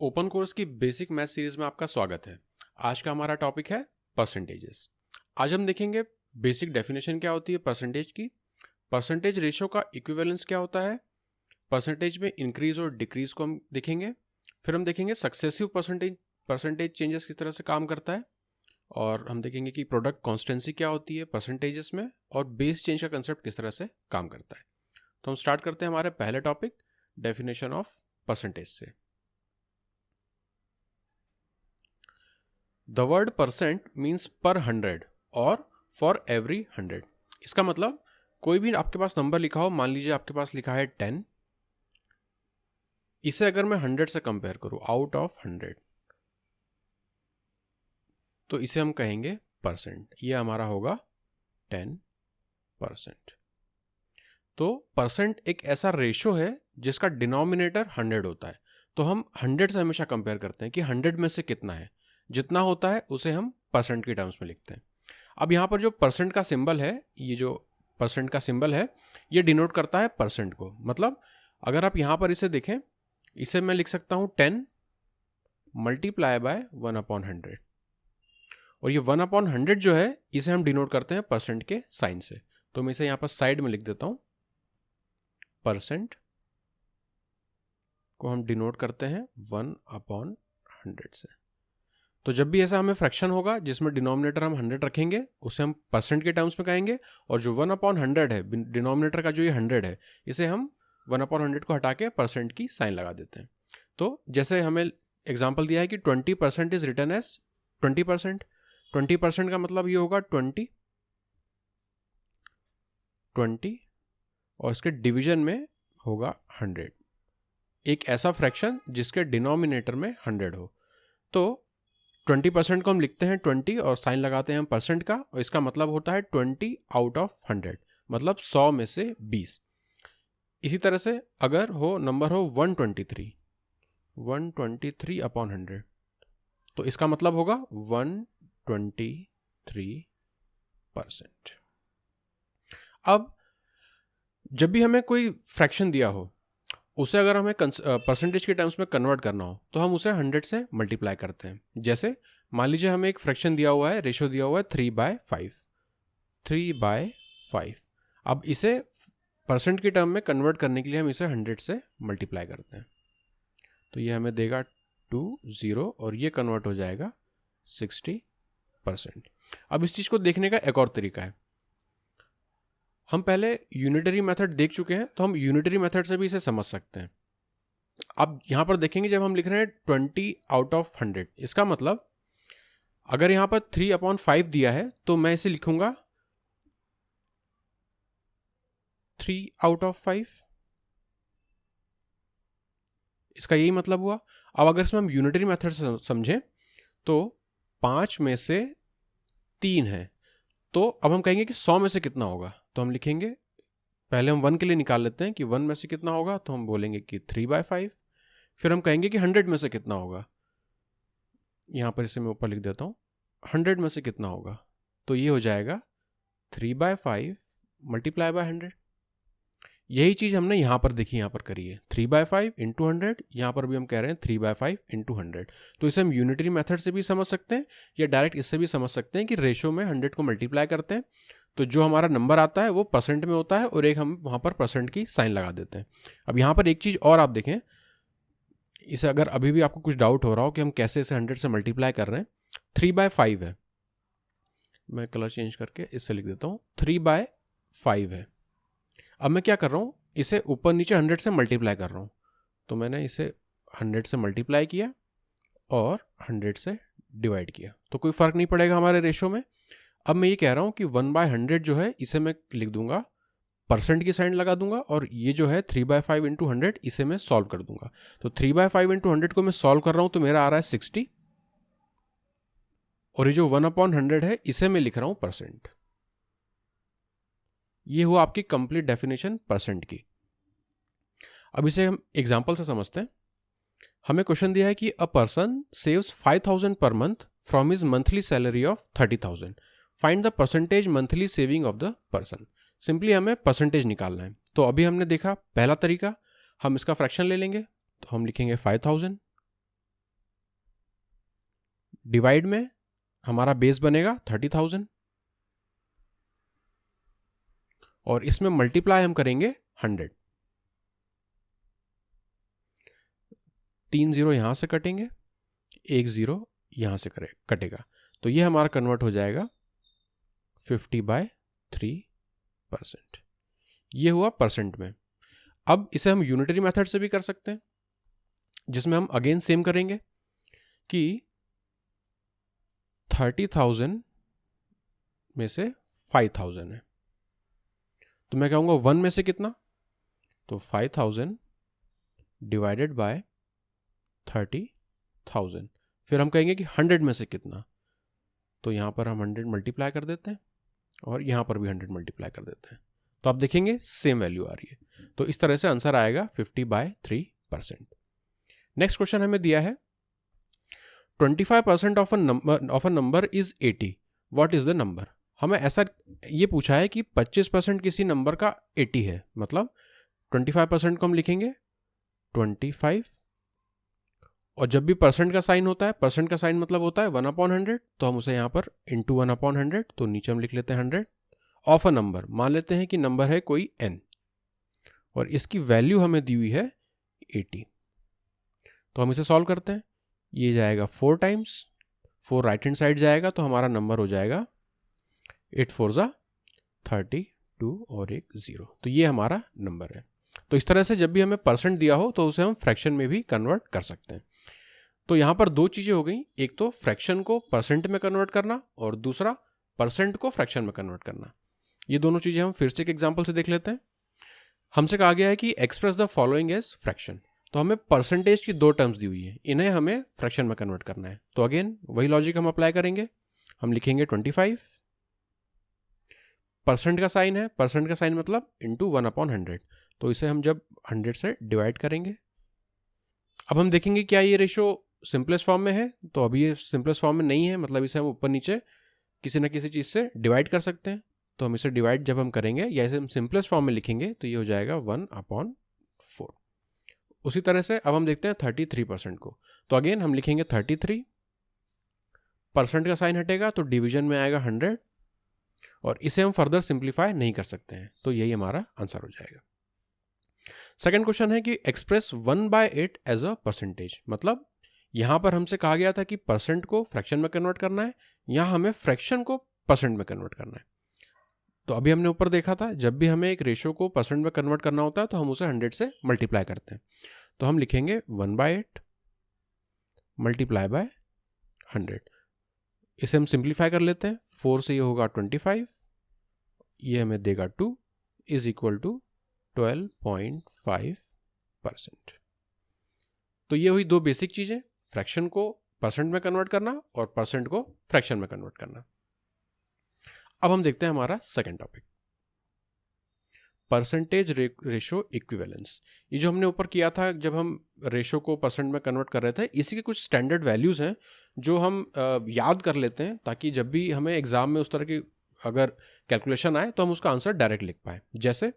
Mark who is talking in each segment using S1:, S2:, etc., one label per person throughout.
S1: Open course की basic math series में आपका स्वागत है। आज का हमारा टॉपिक है परसेंटेजेस। आज हम देखेंगे बेसिक डेफिनेशन क्या होती है परसेंटेज की, परसेंटेज रेशियो का इक्विवेलेंस क्या होता है, परसेंटेज में इंक्रीज और डिक्रीज को हम देखेंगे। फिर हम देखेंगे सक्सेसिव परसेंटेज चेंजेस किस तरह से काम करता है, और हम देखेंगे कि प्रोडक्ट कॉन्स्टेंसी क्या होती है परसेंटेजेस में, और बेस चेंज का कंसेप्ट किस तरह से काम करता है। तो हम स्टार्ट करते हैं हमारे पहले टॉपिक डेफिनेशन ऑफ परसेंटेज से। द वर्ड परसेंट मीन्स पर 100 और फॉर एवरी 100। इसका मतलब कोई भी आपके पास नंबर लिखा हो, मान लीजिए आपके पास लिखा है 10, इसे अगर मैं 100 से कंपेयर करूं, आउट ऑफ 100, तो इसे हम कहेंगे परसेंट। ये हमारा होगा 10%। तो परसेंट एक ऐसा रेशो है जिसका डिनोमिनेटर 100 होता है। तो हम 100 से हमेशा कंपेयर करते हैं कि 100 में से कितना है, जितना होता है उसे हम परसेंट के टर्म्स में लिखते हैं। अब यहाँ पर जो परसेंट का सिंबल है, ये जो परसेंट का सिंबल है, ये डिनोट करता है परसेंट को। मतलब अगर आप यहाँ पर इसे देखें, इसे मैं लिख सकता हूँ 10 मल्टीप्लाई बाय 1/100, और ये 1/100 जो है इसे हम डिनोट करते हैं परसेंट के साइन से। तो मैं इसे यहाँ पर साइड में लिख देता हूँ, परसेंट को हम डिनोट करते हैं 1/100 से। तो जब भी ऐसा हमें फ्रैक्शन होगा जिसमें डिनोमिनेटर हम 100 रखेंगे, उसे हम परसेंट के टर्म्स में कहेंगे, और जो 1/100 है, डिनोमिनेटर का जो ये 100 है, इसे हम 1/100 को हटा के परसेंट की साइन लगा देते हैं। तो जैसे हमें एग्जाम्पल दिया है कि 20% इज रिटर्न एज 20%। 20% का मतलब ये होगा 20, और इसके डिवीजन में होगा 100। एक ऐसा फ्रैक्शन जिसके डिनोमिनेटर में 100 हो। तो 20% को हम लिखते हैं 20 और साइन लगाते हैं हम परसेंट का, और इसका मतलब होता है 20 आउट ऑफ 100, मतलब 100 में से 20। इसी तरह से अगर हो नंबर हो 123/100, तो इसका मतलब होगा 123%। अब जब भी हमें कोई फ्रैक्शन दिया हो, उसे अगर हमें परसेंटेज के टर्म्स में कन्वर्ट करना हो, तो हम उसे 100 से मल्टीप्लाई करते हैं। जैसे मान लीजिए हमें एक फ्रैक्शन दिया हुआ है, रेशियो दिया हुआ है 3/5। 3/5। अब इसे परसेंट के टर्म में कन्वर्ट करने के लिए हम इसे 100 से मल्टीप्लाई करते हैं। तो ये हमें देगा 20, और ये कन्वर्ट हो जाएगा 60%। अब इस चीज़ को देखने का एक और तरीका है। हम पहले यूनिटरी मेथड देख चुके हैं, तो हम यूनिटरी मेथड से भी इसे समझ सकते हैं। अब यहां पर देखेंगे, जब हम लिख रहे हैं 20 आउट ऑफ 100, इसका मतलब अगर यहां पर 3/5 दिया है, तो मैं इसे लिखूंगा 3 आउट ऑफ 5। इसका यही मतलब हुआ। अब अगर इसमें हम यूनिटरी मेथड से समझें, तो 5 में से 3 है, तो अब हम कहेंगे कि 100 में से कितना होगा। तो हम लिखेंगे, पहले हम 1 के लिए निकाल लेते हैं कि 1 में से कितना होगा, तो हम बोलेंगे कि 3/5। फिर हम कहेंगे कि 100 में से कितना होगा, यहां पर इसे मैं ऊपर लिख देता हूं, 100 में से कितना होगा, तो ये हो जाएगा 3/5 मल्टीप्लाई बाय 100। यही चीज हमने यहां पर देखी, यहां पर करी है 3/5 इंटू 100। यहां पर भी हम कह रहे हैं 3/5 इंटू 100। तो इसे हम यूनिटरी मेथड से भी समझ सकते हैं, या डायरेक्ट इससे भी समझ सकते हैं कि रेशो में 100 को मल्टीप्लाई करते हैं, तो जो हमारा नंबर आता है वो परसेंट में होता है, और एक हम वहां पर परसेंट की साइन लगा देते हैं। अब यहां पर एक चीज और आप देखें, इसे अगर अभी भी आपको कुछ डाउट हो रहा हो कि हम कैसे इसे 100 से मल्टीप्लाई कर रहे हैं, 3/5 है, मैं कलर चेंज करके इससे लिख देता हूं 3/5 है। अब मैं क्या कर रहा हूं, इसे ऊपर नीचे 100 से मल्टीप्लाई कर रहा हूं। तो मैंने इसे 100 से मल्टीप्लाई किया और 100 से डिवाइड किया, तो कोई फर्क नहीं पड़ेगा हमारे रेशो में। अब मैं ये कह रहा हूं कि 1/100 जो है, इसे मैं लिख दूंगा, परसेंट की साइन लगा दूंगा, और ये जो है 3/5 इंटू 100, इसे मैं सॉल्व कर दूंगा। तो 3/5 इंटू 100 को मैं सॉल्व कर रहा हूं, तो मेरा आ रहा है 60, और ये जो 1/100 है, इसे मैं लिख रहा हूं परसेंट। ये हुआ आपकी कंप्लीट डेफिनेशन परसेंट की। अब इसे हम एग्जांपल से समझते हैं। हमें क्वेश्चन दिया है कि a person saves 5,000 per month from his monthly salary of 30,000। Find the percentage monthly saving of the person. Simply हमें परसेंटेज निकालना है। तो अभी हमने देखा पहला तरीका, हम इसका फ्रैक्शन ले लेंगे, तो हम लिखेंगे 5,000 डिवाइड में हमारा बेस बनेगा 30,000 और इसमें मल्टीप्लाई हम करेंगे 100। 3 0 यहां से कटेंगे, 1 0 यहां से कटेगा, तो ये हमारा कन्वर्ट हो जाएगा 50/3%। ये हुआ परसेंट में। अब इसे हम यूनिटरी मेथड से भी कर सकते हैं, जिसमें हम अगेन सेम करेंगे कि 30,000 में से 5,000 है, तो मैं कहूंगा 1 में से कितना, तो 5,000 डिवाइडेड बाय 30,000। फिर हम कहेंगे कि 100 में से कितना, तो यहां पर हम 100 मल्टीप्लाई कर देते हैं और यहां पर भी 100 मल्टीप्लाई कर देते हैं, तो आप देखेंगे सेम वैल्यू आ रही है। तो इस तरह से आंसर आएगा 50/3%। नेक्स्ट क्वेश्चन हमें दिया है 25% of a number is 80, what is the number. हमें ऐसा ये पूछा है कि 25% किसी नंबर का 80 है, मतलब 25% को हम लिखेंगे 25, और जब भी परसेंट का साइन होता है, परसेंट का साइन मतलब होता है 1/100, तो हम उसे यहां पर इंटू 1/100, तो नीचे हम लिख लेते हैं 100 ऑफ अ नंबर। मान लेते हैं कि नंबर है कोई n और इसकी वैल्यू हमें दी हुई है 80, तो हम इसे सॉल्व करते हैं। ये जाएगा 4 टाइम्स, 4 राइट हैंड साइड जाएगा, तो हमारा नंबर हो जाएगा 8 4 जा 32 और एक 0, तो ये हमारा नंबर है। तो इस तरह से जब भी हमें परसेंट दिया हो तो उसे हम फ्रैक्शन में भी कन्वर्ट कर सकते हैं। तो यहां पर दो चीजें हो गई, एक तो फ्रैक्शन को परसेंट में कन्वर्ट करना और दूसरा परसेंट को फ्रैक्शन में कन्वर्ट करना। ये दोनों चीजें हम फिर से एक एग्जांपल से देख लेते हैं। हमसे कहा गया है कि express the following as fraction, तो हमें परसेंटेज की 2 टर्म्स दी हुई है, इन्हें हमें फ्रैक्शन में कन्वर्ट करना है। तो अगेन वही लॉजिक हम अप्लाई करेंगे, हम लिखेंगे 25, परसेंट का साइन है, परसेंट का साइन मतलब इंटू 1/100, तो इसे हम जब 100 से डिवाइड करेंगे। अब हम देखेंगे क्या ये रेशो सिंपलेस्ट फॉर्म में है, तो अभी ये सिंपलेस्ट फॉर्म में नहीं है, मतलब इसे हम ऊपर नीचे किसी ना किसी चीज से डिवाइड कर सकते हैं। तो हम इसे डिवाइड जब हम करेंगे या इसे हम सिंपलेस्ट फॉर्म में लिखेंगे तो ये हो जाएगा 1/4। उसी तरह से अब हम देखते हैं 33% को, तो अगेन हम लिखेंगे 33, परसेंट का साइन हटेगा तो डिवीजन में आएगा 100 और इसे हम फर्दर सिंप्लीफाई नहीं कर सकते हैं, तो यही हमारा आंसर हो जाएगा। सेकंड क्वेश्चन है कि एक्सप्रेस 1/8 एज अ परसेंटेज, मतलब यहां पर हमसे कहा गया था कि परसेंट को फ्रैक्शन में कन्वर्ट करना है, यहां हमें फ्रैक्शन को परसेंट में कन्वर्ट करना है। तो अभी हमने ऊपर देखा था जब भी हमें एक रेशो को परसेंट में कन्वर्ट करना होता है तो हम उसे 100 से मल्टीप्लाई करते हैं। तो हम लिखेंगे 1/8 मल्टीप्लाई बाय 100, इसे हम सिंप्लीफाई कर लेते हैं। 4 से ये होगा 25, ये हमें देगा 2 इज इक्वल टू 12.5%। तो ये हुई दो बेसिक चीजें, फ्रैक्शन को परसेंट में कन्वर्ट करना और परसेंट को फ्रैक्शन में कन्वर्ट करना। अब हम देखते हैं हमारा second topic, percentage ratio equivalence. ये जो हमने ऊपर किया था जब हम रेशो को परसेंट में कन्वर्ट कर रहे थे, इसी के कुछ स्टैंडर्ड वैल्यूज हैं जो हम याद कर लेते हैं ताकि जब भी हमें एग्जाम में उस तरह की अगर कैलकुलेशन आए तो हम उसका आंसर डायरेक्ट लिख पाए। जैसे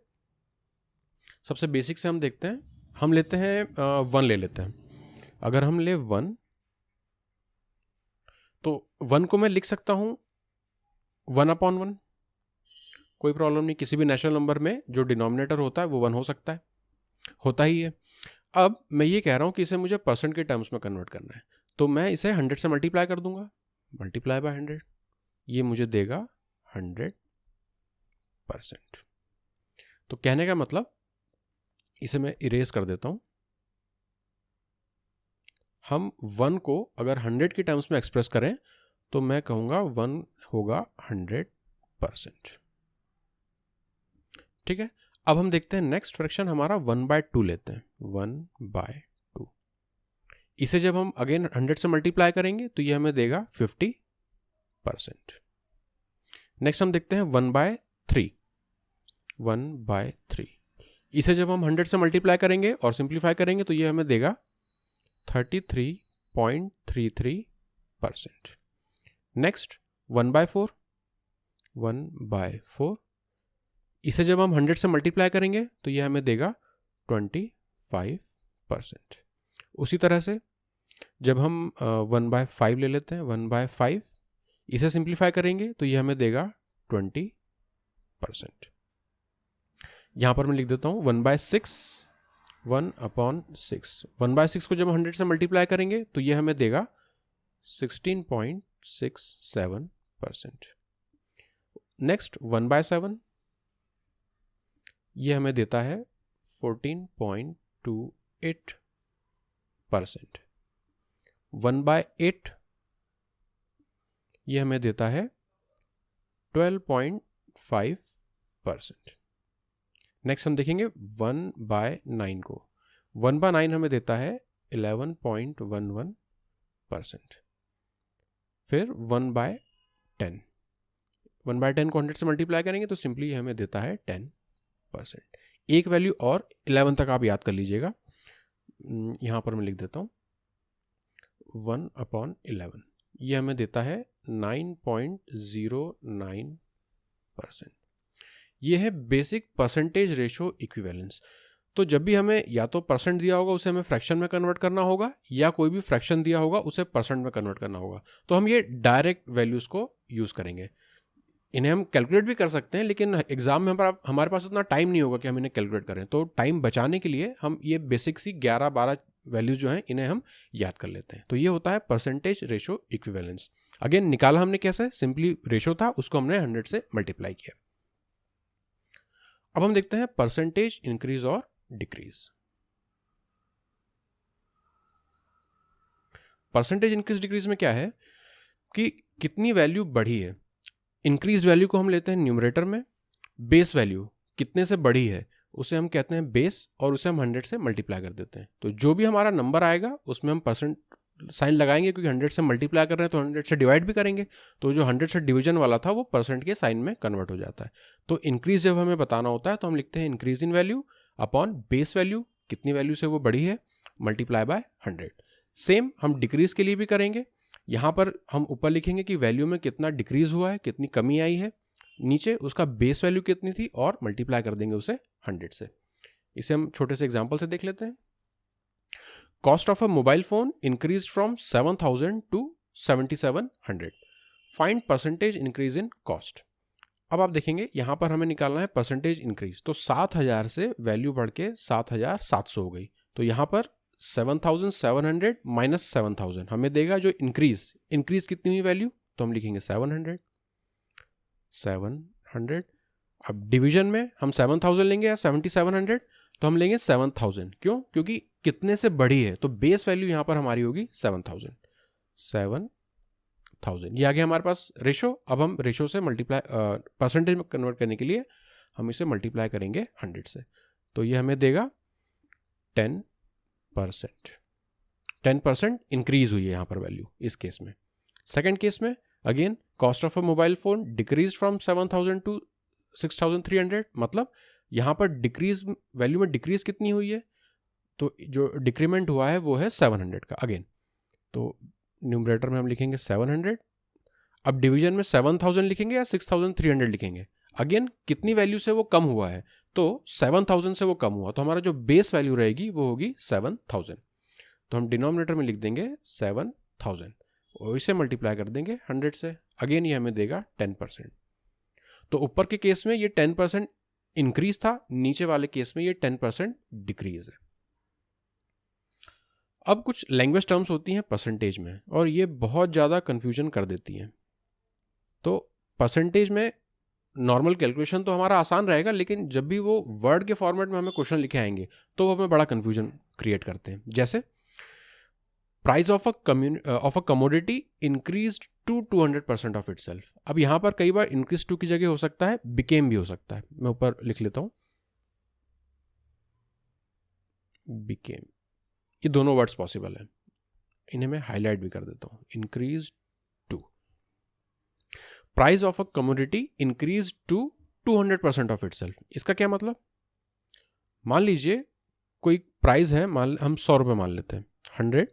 S1: सबसे बेसिक से हम देखते हैं, हम लेते हैं 1 ले लेते हैं। अगर हम ले 1, तो 1 को मैं लिख सकता हूं 1/1, कोई प्रॉब्लम नहीं। किसी भी नेचुरल नंबर में जो डिनोमिनेटर होता है वो 1 हो सकता है, होता ही है। अब मैं ये कह रहा हूं कि इसे मुझे परसेंट के टर्म्स में कन्वर्ट करना है, तो मैं इसे 100 से मल्टीप्लाई कर दूंगा, मल्टीप्लाई बाय 100, ये मुझे देगा 100%। तो कहने का मतलब, इसे मैं इरेज कर देता हूं। हम 1 को अगर 100 के टर्म्स में एक्सप्रेस करें तो मैं कहूंगा 1 होगा 100%। ठीक है। अब हम देखते हैं नेक्स्ट फ्रैक्शन हमारा 1/2 लेते हैं, 1/2। इसे जब हम अगेन 100 से मल्टीप्लाई करेंगे तो ये हमें देगा 50%। नेक्स्ट हम देखते हैं 1/3, 1/3। इसे जब हम 100 से मल्टीप्लाई करेंगे और सिंप्लीफाई करेंगे तो ये हमें देगा 33.33%। नेक्स्ट 1/4, 1/4। इसे जब हम 100 से मल्टीप्लाई करेंगे तो ये हमें देगा 25%। उसी तरह से जब हम 1/5 ले लेते हैं, 1/5 इसे सिंप्लीफाई करेंगे तो ये हमें देगा 20%। यहाँ पर मैं लिख देता हूँ 1/6, 1/6। 1/6 को जब 100 से मल्टीप्लाई करेंगे तो ये हमें देगा 16.67%। नेक्स्ट 1/7, ये हमें देता है 14.28%। 1/8 ये हमें देता है 12.5%। नेक्स्ट हम देखेंगे 1/9 को। 1/9 हमें देता है 11.11%। फिर 1/10, 1/10 को 100 से मल्टीप्लाई करेंगे तो सिंपली हमें देता है 10%। एक वैल्यू और 11 तक आप याद कर लीजिएगा। यहाँ पर मैं लिख देता हूँ 1/11, ये हमें देता है 9.09%। ये है बेसिक परसेंटेज रेशो इक्विवेलेंस। तो जब भी हमें या तो परसेंट दिया होगा उसे हमें फ्रैक्शन में कन्वर्ट करना होगा, या कोई भी फ्रैक्शन दिया होगा उसे परसेंट में कन्वर्ट करना होगा, तो हम ये डायरेक्ट वैल्यूज को यूज करेंगे। इन्हें हम कैलकुलेट भी कर सकते हैं, लेकिन एग्जाम में हमारे पास उतना टाइम नहीं होगा कि हम इन्हें कैलकुलेट करें। तो टाइम बचाने के लिए हम ये बेसिक सी 11-12 वैल्यूज जो हैं इन्हें हम याद कर लेते हैं। तो ये होता है परसेंटेज रेशो इक्विवेलेंस। अगेन निकाला हमने कैसे, सिंपली रेशो था उसको हमने 100 से मल्टीप्लाई किया। अब हम देखते हैं परसेंटेज इंक्रीज और डिक्रीज। परसेंटेज इंक्रीज डिक्रीज में क्या है कि कितनी वैल्यू बढ़ी है। इंक्रीज वैल्यू को हम लेते हैं न्यूमरेटर में, बेस वैल्यू कितने से बढ़ी है उसे हम कहते हैं बेस, और उसे हम 100 से मल्टीप्लाई कर देते हैं। तो जो भी हमारा नंबर आएगा उसमें हम परसेंट साइन लगाएंगे, क्योंकि 100 से मल्टीप्लाई कर रहे हैं तो 100 से डिवाइड भी करेंगे, तो जो 100 से डिवीजन वाला था वो परसेंट के साइन में कन्वर्ट हो जाता है। तो इंक्रीज जब हमें बताना होता है तो हम लिखते हैं increase in value upon base value, कितनी वैल्यू से वो बढ़ी है, मल्टीप्लाई बाय 100। सेम हम डिक्रीज के लिए भी करेंगे। यहाँ पर हम ऊपर लिखेंगे कि वैल्यू में कितना डिक्रीज हुआ है, कितनी कमी आई है, नीचे उसका बेस वैल्यू कितनी थी और मल्टीप्लाई कर देंगे उसे 100 से। इसे हम छोटे से एग्जांपल से देख लेते हैं। Cost of a mobile phone increase from 7,000 to 7,700। Find percentage increase in cost. अब आप देखेंगे यहाँ पर हमें निकालना है परसेंटेज इंक्रीज। तो 7,000 से वैल्यू बढ़ के 7,700 हो गई, तो यहाँ पर 7,700 माइनस 7,000 हमें देगा जो इंक्रीज कितनी हुई वैल्यू, तो हम लिखेंगे 700। अब डिवीजन में हम 7,000 लेंगे या 7,700, तो हम लेंगे 7,000। क्यों? क्योंकि कितने से बढ़ी है, तो बेस वैल्यू यहाँ पर हमारी होगी 7,000। ये आ गया हमारे पास रेशो। अब हम रेशो से मल्टीप्लाई परसेंटेज में कन्वर्ट करने के लिए हम इसे मल्टीप्लाई करेंगे 100 से, तो ये हमें देगा 10%। 10% इंक्रीज हुई है यहाँ पर वैल्यू इस केस में। सेकेंड केस में again cost of a mobile phone decrease from 7,000 to 6,300, मतलब यहाँ पर डिक्रीज वैल्यू में डिक्रीज कितनी हुई है, तो जो डिक्रीमेंट हुआ है वो है 700 का। अगेन तो न्यूमरेटर में हम लिखेंगे 700। अब डिवीजन में 7,000 लिखेंगे या 6,300 लिखेंगे, अगेन कितनी वैल्यू से वो कम हुआ है, तो 7,000 से वो कम हुआ, तो हमारा जो बेस वैल्यू रहेगी वो होगी 7,000। तो हम डिनोमिनेटर में लिख देंगे 7,000 और इसे मल्टीप्लाई कर देंगे 100 से। अगेन ये हमें देगा 10%। तो ऊपर के केस में ये 10% इंक्रीज था, नीचे वाले केस में ये 10% डिक्रीज है। अब कुछ लैंग्वेज टर्म्स होती हैं परसेंटेज में और ये बहुत ज़्यादा कंफ्यूजन कर देती हैं। तो परसेंटेज में नॉर्मल कैलकुलेशन तो हमारा आसान रहेगा, लेकिन जब भी वो वर्ड के फॉर्मेट में हमें क्वेश्चन लिखे आएंगे तो वो हमें बड़ा कंफ्यूजन क्रिएट करते हैं। जैसे price of a commodity increased to 200% of itself. अब यहाँ पर कई बार इंक्रीज टू की जगह हो सकता है बिकेम भी हो सकता है। मैं ऊपर लिख लेता हूँ बिकेम, ये दोनों वर्ड्स पॉसिबल है, इन्हें मैं हाईलाइट भी कर देता हूँ। Increase to, price of a commodity increase to 200% of itself. इसका क्या मतलब, मान लीजिए कोई प्राइस है, हम 100 रुपये मान लेते हैं, 100,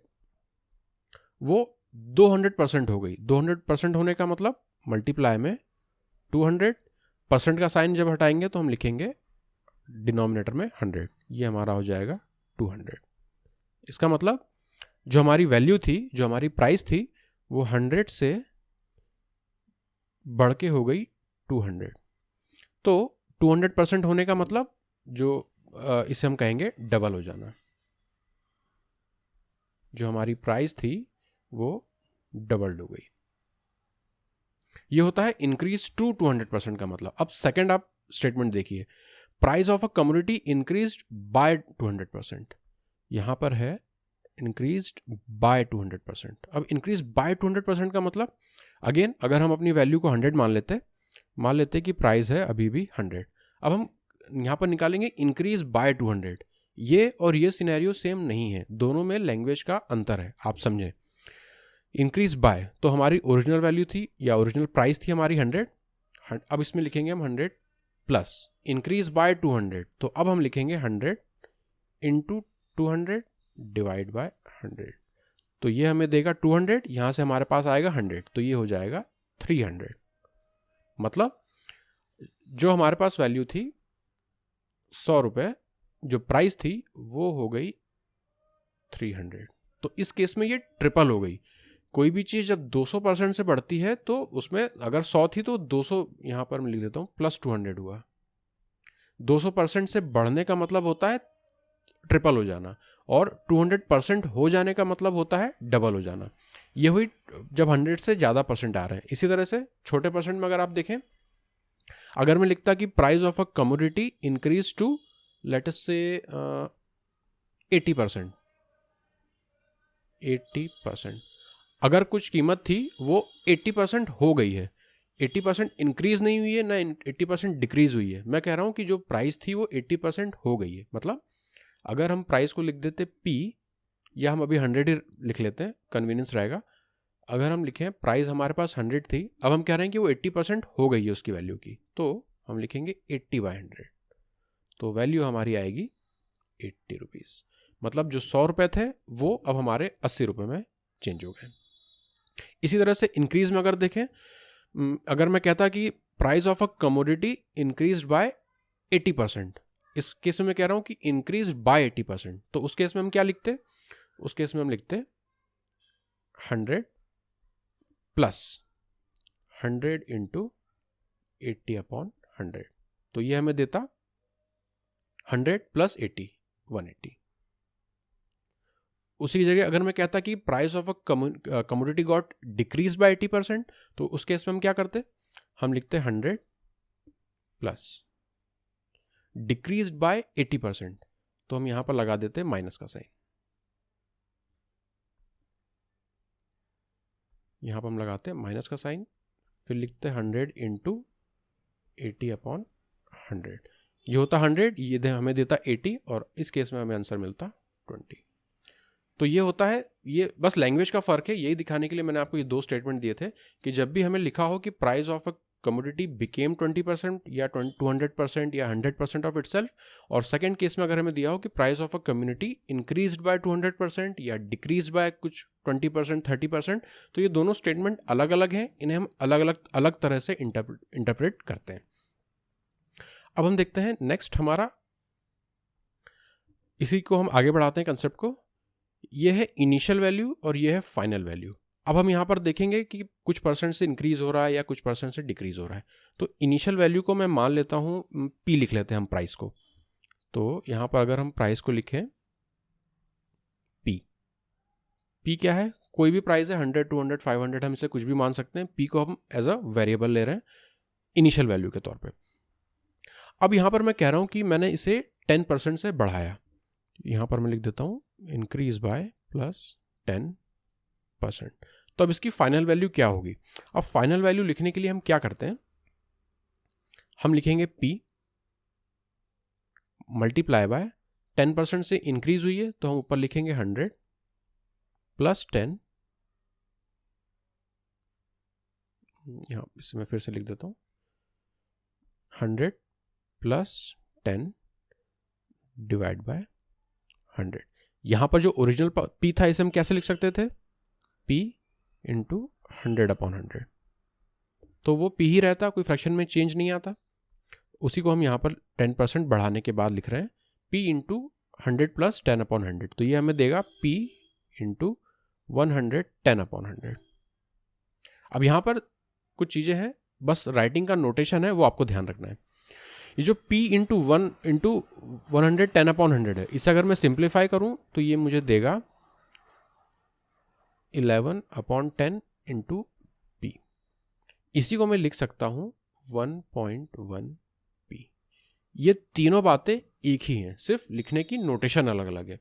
S1: वो 200% हो गई। 200% होने का मतलब मल्टीप्लाई में 200%, का साइन जब हटाएंगे तो हम लिखेंगे डिनोमिनेटर में 100, ये हमारा हो जाएगा 200। इसका मतलब जो हमारी वैल्यू थी, जो हमारी प्राइस थी, वो 100 से बढ़ के हो गई 200। तो 200% होने का मतलब जो इसे हम कहेंगे डबल हो जाना। जो हमारी प्राइस थी वो डबल्ड हो गई। ये होता है इंक्रीज टू 200% का मतलब। अब सेकंड आप स्टेटमेंट देखिए, price of a commodity increased by 200%। यहां पर है इंक्रीज्ड बाय 200%। अब इंक्रीज बाय 200% का मतलब, अगेन अगर हम अपनी वैल्यू को 100 मान लेते कि प्राइस है अभी भी 100। अब हम यहां पर निकालेंगे इंक्रीज बाय 200। ये और ये सिनेरियो सेम नहीं है, दोनों में लैंग्वेज का अंतर है, आप समझे। इंक्रीज बाय तो हमारी ओरिजिनल वैल्यू थी या ओरिजिनल प्राइस थी हमारी 100। अब इसमें लिखेंगे हम 100 प्लस इंक्रीज बाय 200, तो अब हम लिखेंगे 100 इंटू 200 डिवाइड बाय 100। तो ये हमें देगा 200, यहां से हमारे पास आएगा 100, तो ये हो जाएगा 300। मतलब जो हमारे पास वैल्यू थी 100 रुपये, जो प्राइस थी वो हो गई 300। तो इस केस में ये ट्रिपल हो गई। कोई भी चीज़ जब 200% से बढ़ती है तो उसमें अगर 100 थी तो 200 यहां पर मैं लिख देता हूं प्लस 200 हुआ। 200% से बढ़ने का मतलब होता है ट्रिपल हो जाना, और 200% हो जाने का मतलब होता है डबल हो जाना। ये हुई जब 100 से ज़्यादा परसेंट आ रहे हैं। इसी तरह से छोटे परसेंट में अगर आप देखें, अगर मैं लिखता कि price of a commodity increase to let us say 80%। 80%, अगर कुछ कीमत थी वो 80% हो गई है, 80% इंक्रीज नहीं हुई है ना 80% डिक्रीज हुई है। मैं कह रहा हूं कि जो प्राइस थी वो 80% हो गई है। मतलब अगर हम प्राइस को लिख देते P, या हम अभी 100 ही लिख लेते हैं, कन्वीनियंस रहेगा। अगर हम लिखें प्राइस हमारे पास 100 थी, अब हम कह रहे हैं कि वो 80% हो गई है उसकी वैल्यू की, तो हम लिखेंगे 80/100। तो वैल्यू हमारी आएगी 80 रुपीज़। मतलब जो 100 रुपये थे वो अब हमारे 80 रुपये में चेंज हो गए। इसी तरह से इंक्रीज में अगर देखें, अगर मैं कहता कि price of a commodity increase by 80%, इस केस में मैं कह रहा हूं कि इंक्रीज बाय 80%, तो उस केस में हम क्या लिखते? उस केस में हम लिखते 100 प्लस 100 इंटू 80/100। तो ये हमें देता 100 प्लस 80, 180। उसी जगह अगर मैं कहता कि price of a commodity got decrease by 80%, तो उस केस में हम क्या करते? हम लिखते 100 प्लस डिक्रीज बाय 80%, तो हम यहां पर लगा देते माइनस का साइन। यहां पर हम लगाते माइनस का साइन, फिर लिखते 100 इंटू 80/100। ये होता 100, ये हमें देता 80, और इस केस में हमें आंसर मिलता 20। तो ये होता है, ये बस लैंग्वेज का फर्क है। यही दिखाने के लिए मैंने आपको ये दो स्टेटमेंट दिए थे कि जब भी हमें लिखा हो कि price of a commodity became 20% या 200% या 100% ऑफ इटसेल्फ, और सेकंड केस में अगर हमें दिया हो कि price of a community increased by 200% या डिक्रीज बाय कुछ 20%, 30%, तो ये दोनों स्टेटमेंट अलग अलग हैं, इन्हें हम अलग तरह से इंटरप्रेट करते हैं। अब हम देखते हैं नेक्स्ट हमारा, इसी को हम आगे बढ़ाते हैं कंसेप्ट को। ये है इनिशियल वैल्यू और ये है फाइनल वैल्यू। अब हम यहाँ पर देखेंगे कि कुछ परसेंट से इंक्रीज हो रहा है या कुछ परसेंट से डिक्रीज हो रहा है। तो इनिशियल वैल्यू को मैं मान लेता हूँ P, लिख लेते हैं हम प्राइस को। तो यहाँ पर अगर हम प्राइस को लिखें P क्या है? कोई भी प्राइस है, 100, 200, 500, हम इसे कुछ भी मान सकते हैं। P को हम एज अ वेरिएबल ले रहे हैं इनिशियल वैल्यू के तौर पे। अब यहाँ पर मैं कह रहा हूँ कि मैंने इसे 10% से बढ़ाया। यहाँ पर मैं लिख देता हूँ इंक्रीज बाय प्लस 10%। तो अब इसकी फाइनल वैल्यू क्या होगी? अब फाइनल वैल्यू लिखने के लिए हम क्या करते हैं? हम लिखेंगे P मल्टीप्लाई बाय 10% से इंक्रीज हुई है, तो हम ऊपर लिखेंगे 100 प्लस 10। यहाँ इसे मैं फिर से लिख देता हूँ 100 प्लस 10 डिवाइड बाय 100। यहां पर जो ओरिजिनल P था इसे हम कैसे लिख सकते थे? P into 100/100। तो वो P ही रहता, कोई फ्रैक्शन में चेंज नहीं आता। उसी को हम यहाँ पर 10% बढ़ाने के बाद लिख रहे हैं P इंटू 100 प्लस 10/100। तो ये हमें देगा P इंटू 110/100। अब यहाँ पर कुछ चीज़ें हैं, बस राइटिंग का नोटेशन है वो आपको ध्यान रखना है। ये जो p इंटू 110/100 है, इसे अगर मैं सिंप्लीफाई करूँ तो ये मुझे देगा 11/10 इंटू p। इसी को मैं लिख सकता हूँ 1.1 p। ये तीनों बातें एक ही हैं, सिर्फ लिखने की नोटेशन अलग अलग है।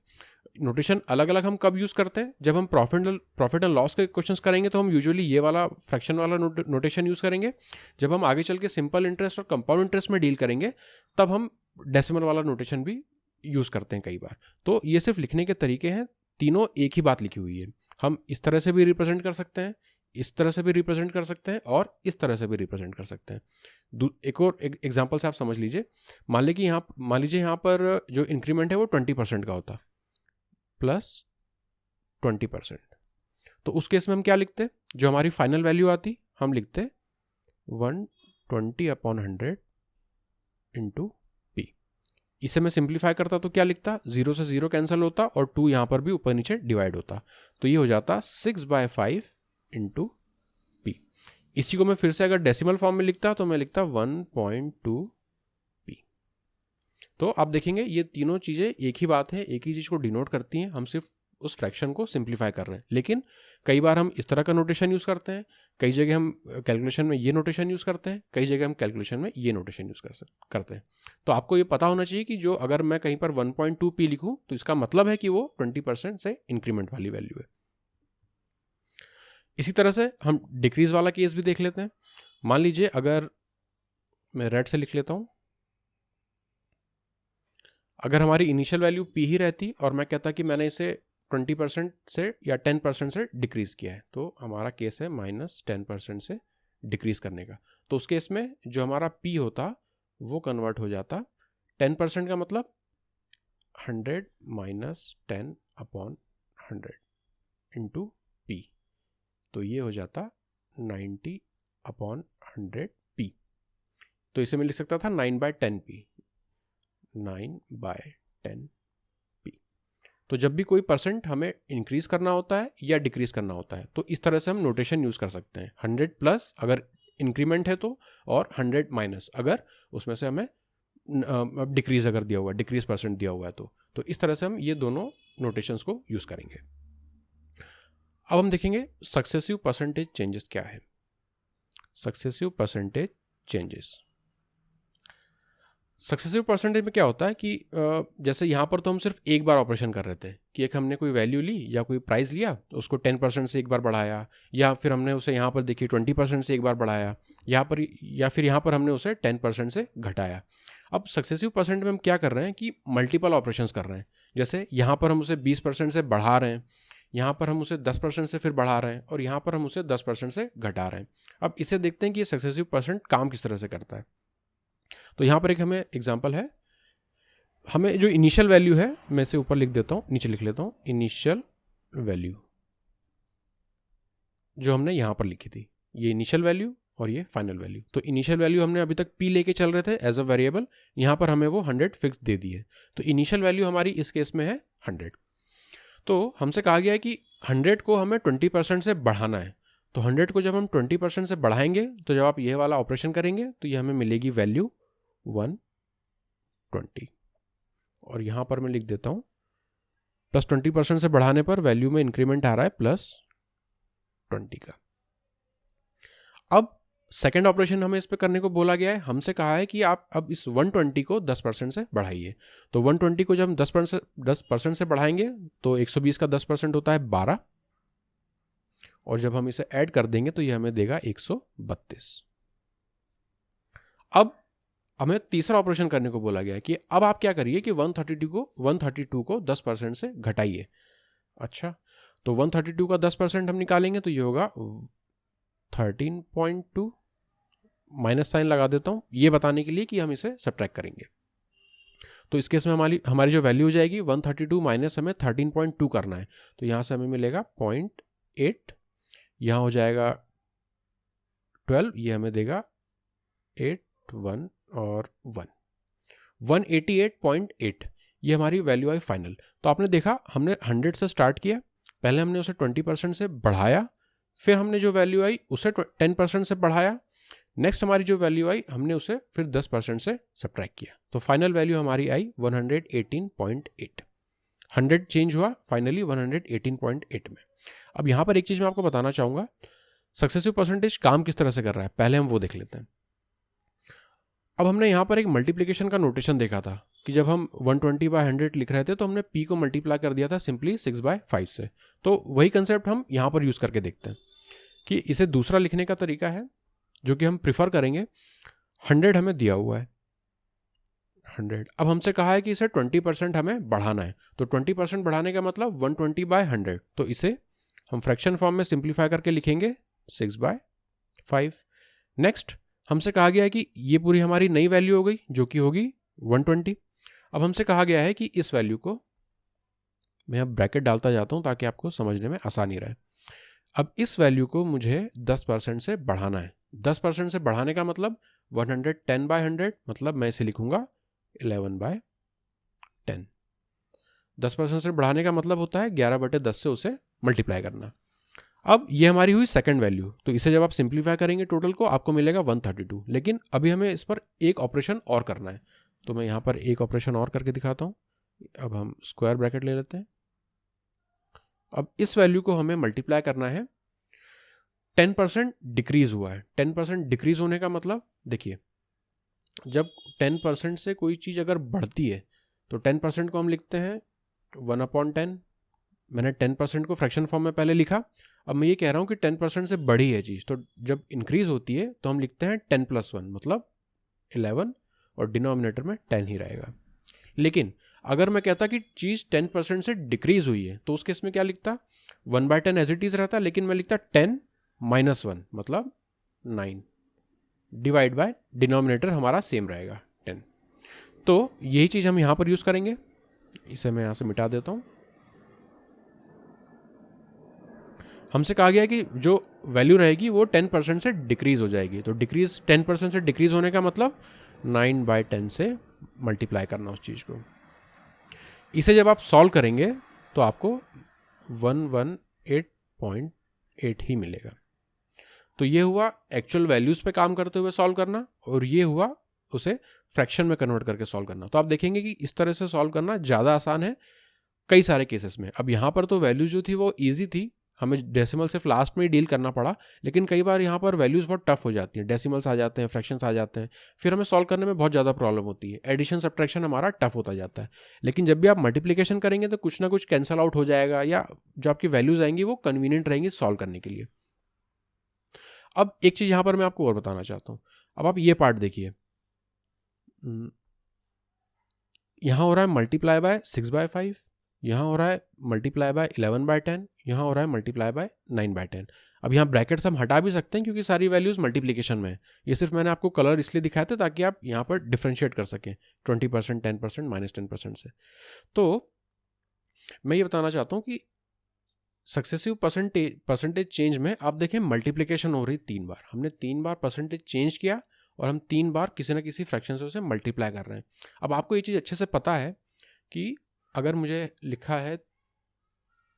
S1: नोटेशन अलग अलग हम कब यूज़ करते हैं? जब हम प्रॉफिट एंड लॉस के क्वेश्चंस करेंगे तो हम यूजुअली ये वाला फ्रैक्शन वाला नोटेशन यूज़ करेंगे। जब हम आगे चल के सिंपल इंटरेस्ट और कंपाउंड इंटरेस्ट में डील करेंगे तब हम डेसिमल वाला नोटेशन भी यूज़ करते हैं कई बार। तो ये सिर्फ लिखने के तरीके हैं, तीनों एक ही बात लिखी हुई है। हम इस तरह से भी रिप्रेजेंट कर सकते हैं, इस तरह से भी रिप्रेजेंट कर सकते हैं और इस तरह से भी रिप्रेजेंट कर सकते हैं। एक और एग्जांपल से आप समझ लीजिए। मान लीजिए यहाँ पर जो इंक्रीमेंट है वो 20% का होता प्लस 20%। तो उस केस में हम क्या लिखते? जो हमारी फाइनल वैल्यू आती हम लिखते 120/100 इंटू p। इसे मैं सिंप्लीफाई करता तो क्या लिखता? 0 से 0 कैंसिल होता और 2 यहाँ पर भी ऊपर नीचे डिवाइड होता, तो ये हो जाता 6/5 इंटू p। इसी को मैं फिर से अगर डेसिमल फॉर्म में लिखता तो मैं लिखता 1.2 p। तो आप देखेंगे ये तीनों चीज़ें एक ही बात है, एक ही चीज़ को डिनोट करती हैं। हम सिर्फ उस फ्रैक्शन को सिंप्लीफाई कर रहे हैं, लेकिन कई बार हम इस तरह का नोटेशन यूज़ करते हैं, कई जगह हम कैलकुलेशन में ये नोटेशन यूज़ करते हैं, कई जगह हम कैलकुलेशन में ये नोटेशन यूज़ करते हैं। तो आपको ये पता होना चाहिए कि जो अगर मैं कहीं पर 1.2 p लिखूँ तो इसका मतलब है कि वो 20% से इंक्रीमेंट वाली वैल्यू है। इसी तरह से हम डिक्रीज वाला केस भी देख लेते हैं। मान लीजिए अगर मैं रेड से लिख लेता हूँ, अगर हमारी इनिशियल वैल्यू p ही रहती और मैं कहता कि मैंने इसे 20% से या 10% से डिक्रीज किया है, तो हमारा केस है -10% से डिक्रीज करने का। तो उस केस में जो हमारा p होता वो कन्वर्ट हो जाता 10% का मतलब 100 - 10/100 इंटू p, तो ये हो जाता 90/100 p। तो इसे मैं लिख सकता था 9/10 p, 9/10 p। तो जब भी कोई परसेंट हमें इंक्रीज करना होता है या डिक्रीज करना होता है तो इस तरह से हम नोटेशन यूज कर सकते हैं। 100 प्लस अगर इंक्रीमेंट है तो, और 100 माइनस अगर उसमें से हमें डिक्रीज अगर दिया हुआ है, डिक्रीज परसेंट दिया हुआ है तो इस तरह से हम ये दोनों नोटेशंस को यूज करेंगे। अब हम देखेंगे सक्सेसिव परसेंटेज चेंजेस क्या है। Successive percentage changes, successive percentage में क्या होता है कि जैसे यहाँ पर तो हम सिर्फ एक बार ऑपरेशन कर रहे थे कि एक हमने कोई वैल्यू ली या कोई प्राइस लिया, उसको 10% से एक बार बढ़ाया, या फिर हमने उसे यहाँ पर देखिए 20% से एक बार बढ़ाया यहाँ पर, या फिर यहाँ पर हमने उसे 10% से घटाया। अब सक्सेसिव परसेंट में हम क्या कर रहे हैं कि मल्टीपल ऑपरेशंस कर रहे हैं। जैसे यहाँ पर हम उसे 20% से बढ़ा रहे हैं, यहाँ पर हम उसे 10% से फिर बढ़ा रहे हैं, और यहाँ पर हम उसे 10% से घटा रहे हैं। अब इसे देखते हैं कि ये सक्सेसिव परसेंट काम किस तरह से करता है। तो यहाँ पर एक हमें एग्जांपल है, हमें जो इनिशियल वैल्यू है, मैं इसे ऊपर लिख देता हूँ, नीचे लिख लेता हूँ, इनिशियल वैल्यू जो हमने यहाँ पर लिखी थी, ये इनिशियल वैल्यू और ये फाइनल वैल्यू। तो इनिशियल वैल्यू हमने अभी तक p लेके चल रहे थे एज अ वेरिएबल, यहाँ पर हमें वो 100 फिक्स दे दी है, तो इनिशियल वैल्यू हमारी इस केस में है 100। तो हमसे कहा गया है कि 100 को हमें 20% से बढ़ाना है। तो 100 को जब हम 20% से बढ़ाएंगे तो जब आप ये वाला ऑपरेशन करेंगे तो ये हमें मिलेगी वैल्यू 120, और यहाँ पर मैं लिख देता हूँ प्लस 20% से बढ़ाने पर वैल्यू में इंक्रीमेंट आ रहा है +20 का। अब सेकेंड ऑपरेशन हमें इस पे करने को बोला गया है, हमसे कहा है कि आप अब इस 120 को 10% से बढ़ाइए। तो 120 को जब हम 10% से बढ़ाएंगे तो 120 का 10% होता है 12, और जब हम इसे ऐड कर देंगे तो ये हमें देगा 132। अब हमें तीसरा ऑपरेशन करने को बोला गया है कि अब आप क्या करिए कि 132 को 10% से घटाइए। अच्छा, तो 132 का 10% हम निकालेंगे तो ये होगा 13.2, माइनस साइन लगा देता हूँ ये बताने के लिए कि हम इसे सब्ट्रैक्ट करेंगे। तो इस केस में हमारी जो वैल्यू हो जाएगी 132 माइनस हमें 13.2 करना है, तो यहाँ से हमें मिलेगा 0.8, यहाँ हो जाएगा 12, ये हमें देगा 8, 1 और 1, 188.8, ये हमारी वैल्यू आई फाइनल। तो आपने देखा हमने 100 से स्टार्ट किया, पहले हमने उसे 20% से बढ़ाया, फिर हमने जो वैल्यू आई उसे 10% से बढ़ाया, नेक्स्ट हमारी जो वैल्यू आई हमने उसे फिर 10% से सब्ट्रैक्ट किया, तो फाइनल वैल्यू हमारी आई 118.8। 100 चेंज हुआ फाइनली 118.8 में। अब यहाँ पर एक चीज़ मैं आपको बताना चाहूँगा, सक्सेसिव परसेंटेज काम किस तरह से कर रहा है, पहले हम वो देख लेते हैं। अब हमने यहाँ पर एक मल्टीप्लिकेशन का नोटेशन देखा था कि जब हम 120/100 लिख रहे थे तो हमने p को मल्टीप्लाई कर दिया था सिंपली 6/5 से। तो वही कंसेप्ट हम यहाँ पर यूज़ करके देखते हैं कि इसे दूसरा लिखने का तरीका है जो कि हम प्रिफर करेंगे। 100 हमें दिया हुआ है, 100। अब हमसे कहा है कि इसे 20% हमें बढ़ाना है, तो 20% बढ़ाने का मतलब 120/100, तो इसे हम फ्रैक्शन फॉर्म में सिंप्लीफाई करके लिखेंगे 6/5। नेक्स्ट हमसे कहा गया है कि ये पूरी हमारी नई वैल्यू हो गई जो कि होगी 120। अब हमसे कहा गया है कि इस वैल्यू को, मैं अब ब्रैकेट डालता जाता हूं ताकि आपको समझने में आसानी रहे। अब इस वैल्यू को मुझे 10% से बढ़ाना है। 10% से बढ़ाने का मतलब 110/100, मतलब मैं इसे लिखूंगा 11/10। 10% से बढ़ाने का मतलब होता है 11/10 से उसे मल्टीप्लाई करना। अब ये हमारी हुई सेकंड वैल्यू, तो इसे जब आप सिंप्लीफाई करेंगे टोटल को आपको मिलेगा 132। लेकिन अभी हमें इस पर एक ऑपरेशन और करना है, तो मैं यहाँ पर एक ऑपरेशन और करके दिखाता हूँ। अब हम स्क्वायर ब्रैकेट ले लेते हैं। अब इस वैल्यू को हमें मल्टीप्लाई करना है, 10% डिक्रीज हुआ है। 10% डिक्रीज होने का मतलब देखिए, जब 10% से कोई चीज़ अगर बढ़ती है तो 10% को हम लिखते हैं 1/10। मैंने 10% को फ्रैक्शन फॉर्म में पहले लिखा, अब मैं ये कह रहा हूँ कि 10% से बढ़ी है चीज़, तो जब इंक्रीज होती है तो हम लिखते हैं 10+1 मतलब 11, और डिनोमिनेटर में 10 ही रहेगा। लेकिन अगर मैं कहता कि चीज़ 10% से डिक्रीज हुई है तो उस केस में क्या लिखता, 1/10 एज इट इज रहता, लेकिन मैं लिखता 10-1 मतलब 9, डिवाइड बाय डिनोमिनेटर हमारा सेम रहेगा 10। तो यही चीज़ हम यहाँ पर यूज़ करेंगे। इसे मैं यहाँ से मिटा देता हूँ। हमसे कहा गया है कि जो वैल्यू रहेगी वो 10% से डिक्रीज हो जाएगी, तो डिक्रीज 10% से डिक्रीज होने का मतलब 9/10 से मल्टीप्लाई करना उस चीज़ को। इसे जब आप सॉल्व करेंगे तो आपको 118.8 ही मिलेगा। तो ये हुआ एक्चुअल वैल्यूज़ पे काम करते हुए सॉल्व करना, और ये हुआ उसे फ्रैक्शन में कन्वर्ट करके सॉल्व करना। तो आप देखेंगे कि इस तरह से सॉल्व करना ज़्यादा आसान है कई सारे केसेस में। अब यहाँ पर तो वैल्यूज जो थी वो ईजी थी, हमें डेसिमल सिर्फ लास्ट में ही डील करना पड़ा, लेकिन कई बार यहाँ पर वैल्यूज़ बहुत टफ हो जाती हैं, डेसिमल्स आ जाते हैं, फ्रैक्शंस आ जाते हैं, फिर हमें सॉल्व करने में बहुत ज़्यादा प्रॉब्लम होती है, एडिशन सब्ट्रैक्शन हमारा टफ होता जाता है। लेकिन जब भी आप मल्टीप्लिकेशन करेंगे तो कुछ ना कुछ कैंसल आउट हो जाएगा, या जो आपकी वैल्यूज़ आएंगी वो कन्वीनियंट रहेंगी सॉल्व करने के लिए। अब एक चीज़ यहाँ पर मैं आपको और बताना चाहता हूँ। अब आप ये पार्ट देखिए, यहाँ हो रहा है मल्टीप्लाई बाय 6/5, यहाँ हो रहा है मल्टीप्लाई बाय 11/10, यहाँ हो रहा है मल्टीप्लाई बाय 9/10। अब यहाँ ब्रैकेट्स हम हटा भी सकते हैं क्योंकि सारी वैल्यूज मल्टीप्लिकेशन में है। ये सिर्फ मैंने आपको कलर इसलिए दिखाया था ताकि आप यहाँ पर डिफ्रेंशिएट कर सकें 20%, 10%, -10% से। तो मैं ये बताना चाहता हूँ कि सक्सेसिव परसेंटेज चेंज में आप देखें मल्टीप्लिकेशन हो रही 3 बार, हमने 3 बार परसेंटेज चेंज किया और हम 3 बार किसी ना किसी फ्रैक्शन से उसे मल्टीप्लाई कर रहे हैं। अब आपको ये चीज़ अच्छे से पता है कि अगर मुझे लिखा है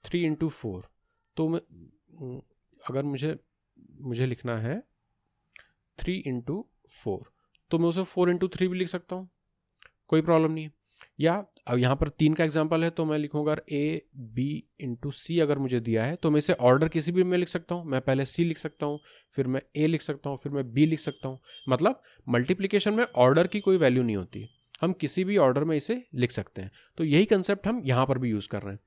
S1: 3 × 4, तो मैं अगर मुझे लिखना है 3 × 4, तो मैं उसे 4 × 3 भी लिख सकता हूँ, कोई प्रॉब्लम नहीं है। या अब यहाँ पर 3 का एग्जांपल है तो मैं लिखूँगा A-B/C, अगर मुझे दिया है तो मैं इसे ऑर्डर किसी भी में लिख सकता हूँ। मैं पहले C लिख सकता हूँ, फिर मैं A लिख सकता हूँ, फिर मैं B लिख सकता हूँ। मतलब मल्टीप्लिकेशन में ऑर्डर की कोई वैल्यू नहीं होती, हम किसी भी ऑर्डर में इसे लिख सकते हैं। तो यही कंसेप्ट हम यहाँ पर भी यूज़ कर रहे हैं।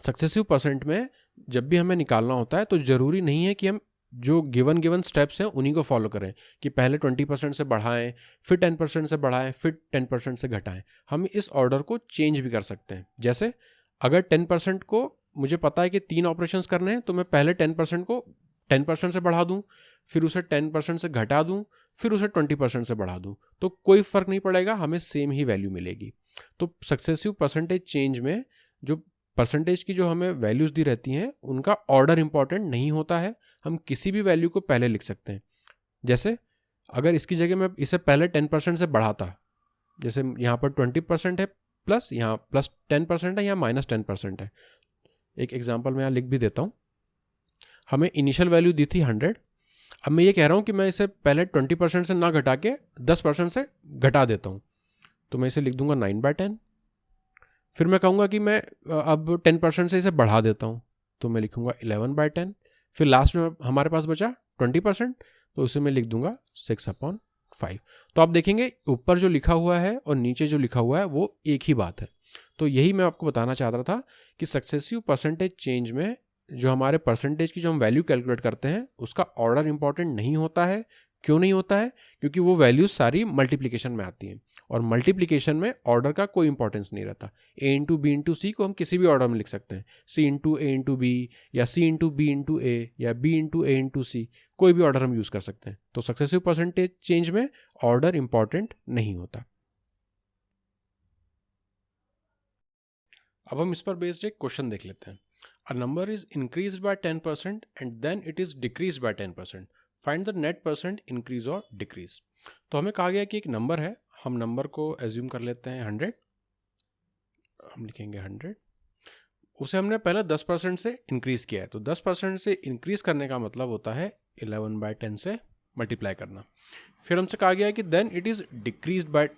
S1: सक्सेसिव परसेंट में जब भी हमें निकालना होता है तो ज़रूरी नहीं है कि हम जो गिवन स्टेप्स हैं उन्हीं को फॉलो करें कि पहले 20% से बढ़ाएं, फिर 10% से बढ़ाएं, फिर 10% से घटाएं। हम इस ऑर्डर को चेंज भी कर सकते हैं। जैसे अगर 10% को मुझे पता है कि 3 ऑपरेशंस करने हैं, तो मैं पहले 10% को 10% से बढ़ा दूं, फिर उसे 10% से घटा दूं, फिर उसे 20% से बढ़ा दूं, तो कोई फ़र्क नहीं पड़ेगा, हमें सेम ही वैल्यू मिलेगी। तो सक्सेसिव परसेंटेज चेंज में जो परसेंटेज की जो हमें वैल्यूज़ दी रहती हैं उनका ऑर्डर इंपॉर्टेंट नहीं होता है, हम किसी भी वैल्यू को पहले लिख सकते हैं। जैसे अगर इसकी जगह मैं इसे पहले 10% से बढ़ाता, जैसे यहाँ पर 20% है प्लस यहाँ +10% है, यहाँ -10% है, एक एग्जांपल मैं यहाँ लिख भी देता हूँ। हमें इनिशियल वैल्यू दी थी 100, अब मैं ये कह रहा हूँ कि मैं इसे पहले 20% से ना घटा के 10% से घटा देता हूँ, तो मैं इसे लिख दूंगा 9/10। फिर मैं कहूँगा कि मैं अब 10% से इसे बढ़ा देता हूँ, तो मैं लिखूंगा 11/10। फिर लास्ट में हमारे पास बचा 20%, तो उसे मैं लिख दूंगा 6/5। तो आप देखेंगे ऊपर जो लिखा हुआ है और नीचे जो लिखा हुआ है वो एक ही बात है। तो यही मैं आपको बताना चाह रहा था कि सक्सेसिव परसेंटेज चेंज में जो हमारे परसेंटेज की जो हम वैल्यू कैलकुलेट करते हैं उसका ऑर्डर इंपॉर्टेंट नहीं होता है। क्यों नहीं होता है? क्योंकि वो वैल्यूज सारी मल्टीप्लिकेशन में आती हैं, और मल्टीप्लिकेशन में ऑर्डर का कोई इंपॉर्टेंस नहीं रहता। a इंटू बी इंटू सी को हम किसी भी ऑर्डर में लिख सकते हैं, c इंटू ए इंटू बी, या c इंटू बी इंटू ए, या b इंटू ए इंटू सी, कोई भी ऑर्डर हम यूज कर सकते हैं। तो सक्सेसिव परसेंटेज चेंज में ऑर्डर इंपॉर्टेंट नहीं होता। अब हम इस पर बेस्ड एक क्वेश्चन देख लेते हैं। A number is increased by 10% and then it is decreased by 10%. Find the net percent increase or decrease. तो हमें कहा गया कि एक नंबर है, हम नंबर को एज्यूम कर लेते हैं 100, हम लिखेंगे 100, उसे हमने पहले 10% से इंक्रीज किया है। तो 10% से इंक्रीज करने का मतलब होता है 11/10 से मल्टीप्लाई करना। फिर हमसे कहा गया है कि then it is decrease by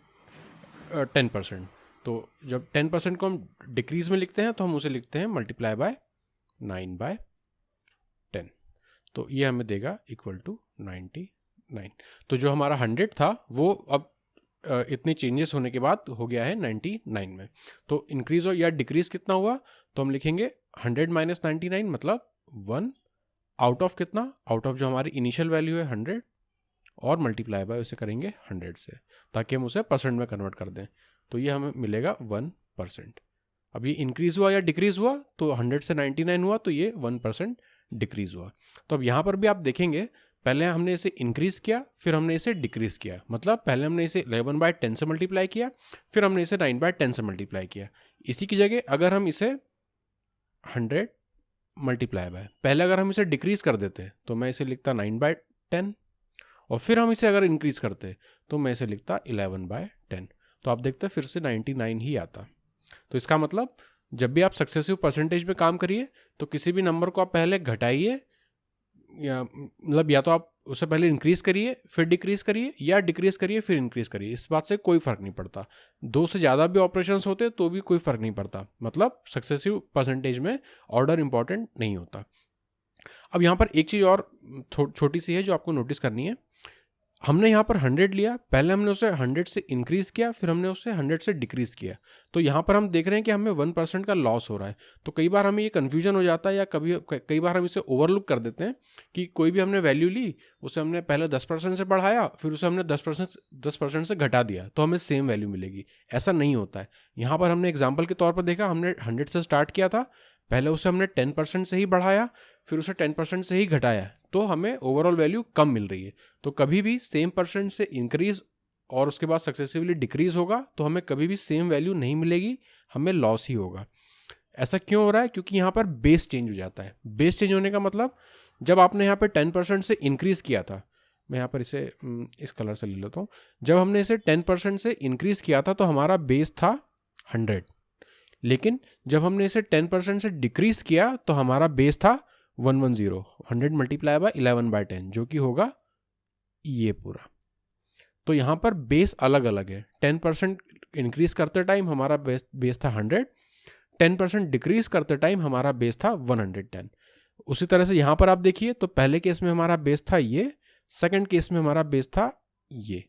S1: 10%। तो जब 10% को हम डिक्रीज में लिखते हैं तो हम उसे लिखते हैं मल्टीप्लाई बाय 9/10। तो ये हमें देगा इक्वल टू 99। तो जो हमारा 100 था वो अब इतने चेंजेस होने के बाद हो गया है 99 में। तो इंक्रीज और या डिक्रीज कितना हुआ? तो हम लिखेंगे 100 माइनस 99 मतलब 1 आउट ऑफ कितना? आउट ऑफ जो हमारी इनिशियल वैल्यू है 100 और मल्टीप्लाई बाय उसे करेंगे 100 से, ताकि हम उसे परसेंट में कन्वर्ट कर दें। तो ये हमें मिलेगा 1%। अब ये इंक्रीज हुआ या डिक्रीज हुआ? तो 100 से 99 हुआ तो ये 1% डिक्रीज हुआ। तो अब यहाँ पर भी आप देखेंगे पहले हमने इसे इंक्रीज किया, फिर हमने इसे डिक्रीज किया। मतलब पहले हमने इसे 11/10 से मल्टीप्लाई किया, फिर हमने इसे 9/10 से मल्टीप्लाई किया। इसी की जगह अगर हम इसे 100 मल्टीप्लाई बाय, पहले अगर हम इसे डिक्रीज कर देते तो मैं इसे लिखता 9/10, और फिर हम इसे अगर इंक्रीज करते तो मैं इसे लिखता 11/10। तो आप देखते फिर से 99 ही आता। तो इसका मतलब जब भी आप सक्सेसिव परसेंटेज में काम करिए तो किसी भी नंबर को आप पहले घटाइए, या मतलब या तो आप उसे पहले इंक्रीज करिए फिर डिक्रीज करिए, या डिक्रीज करिए फिर इंक्रीज करिए। इस बात से कोई फर्क नहीं पड़ता। 2 से ज़्यादा भी ऑपरेशंस होते तो भी कोई फर्क नहीं पड़ता। मतलब सक्सेसिव परसेंटेज में ऑर्डर इंपॉर्टेंट नहीं होता। अब यहाँ पर एक चीज़ और छोटी सी है जो आपको नोटिस करनी है। हमने यहाँ पर 100 लिया, पहले हमने उसे 100 से इंक्रीज किया, फिर हमने उसे 100 से डिक्रीज किया। तो यहाँ पर हम देख रहे हैं कि हमें 1% का लॉस हो रहा है। तो कई बार हमें ये कन्फ्यूजन हो जाता है, या कई बार हम इसे ओवरलुक कर देते हैं कि कोई भी हमने वैल्यू ली, उसे हमने पहले 10% से बढ़ाया, फिर उसे हमने 10% से घटा दिया तो हमें सेम वैल्यू मिलेगी। ऐसा नहीं होता है। यहाँ पर हमने एग्जाम्पल के तौर पर देखा, हमने 100 से स्टार्ट किया था, पहले उसे हमने 10% से ही बढ़ाया, फिर उसे 10% से ही घटाया, तो हमें ओवरऑल वैल्यू कम मिल रही है। तो कभी भी सेम परसेंट से इंक्रीज और उसके बाद सक्सेसिवली डिक्रीज होगा तो हमें कभी भी सेम वैल्यू नहीं मिलेगी, हमें लॉस ही होगा। ऐसा क्यों हो रहा है? क्योंकि यहाँ पर बेस चेंज हो जाता है। बेस चेंज होने का मतलब जब आपने यहाँ पर 10% से इंक्रीज किया था, मैं यहाँ पर इसे इस कलर से ले लेता हूँ, जब हमने इसे 10% से इंक्रीज किया था तो हमारा बेस था 100, लेकिन जब हमने इसे 10% से डिक्रीज किया तो हमारा बेस था 110, 100 मल्टीप्लाई बाय 11/10, जो कि होगा ये पूरा। तो यहाँ पर बेस अलग अलग है। 10% इंक्रीज करते टाइम हमारा बेस था 100, 10% डिक्रीज करते टाइम हमारा बेस था 110। उसी तरह से यहाँ पर आप देखिए तो पहले केस में हमारा बेस था ये, सेकंड केस में हमारा बेस था ये।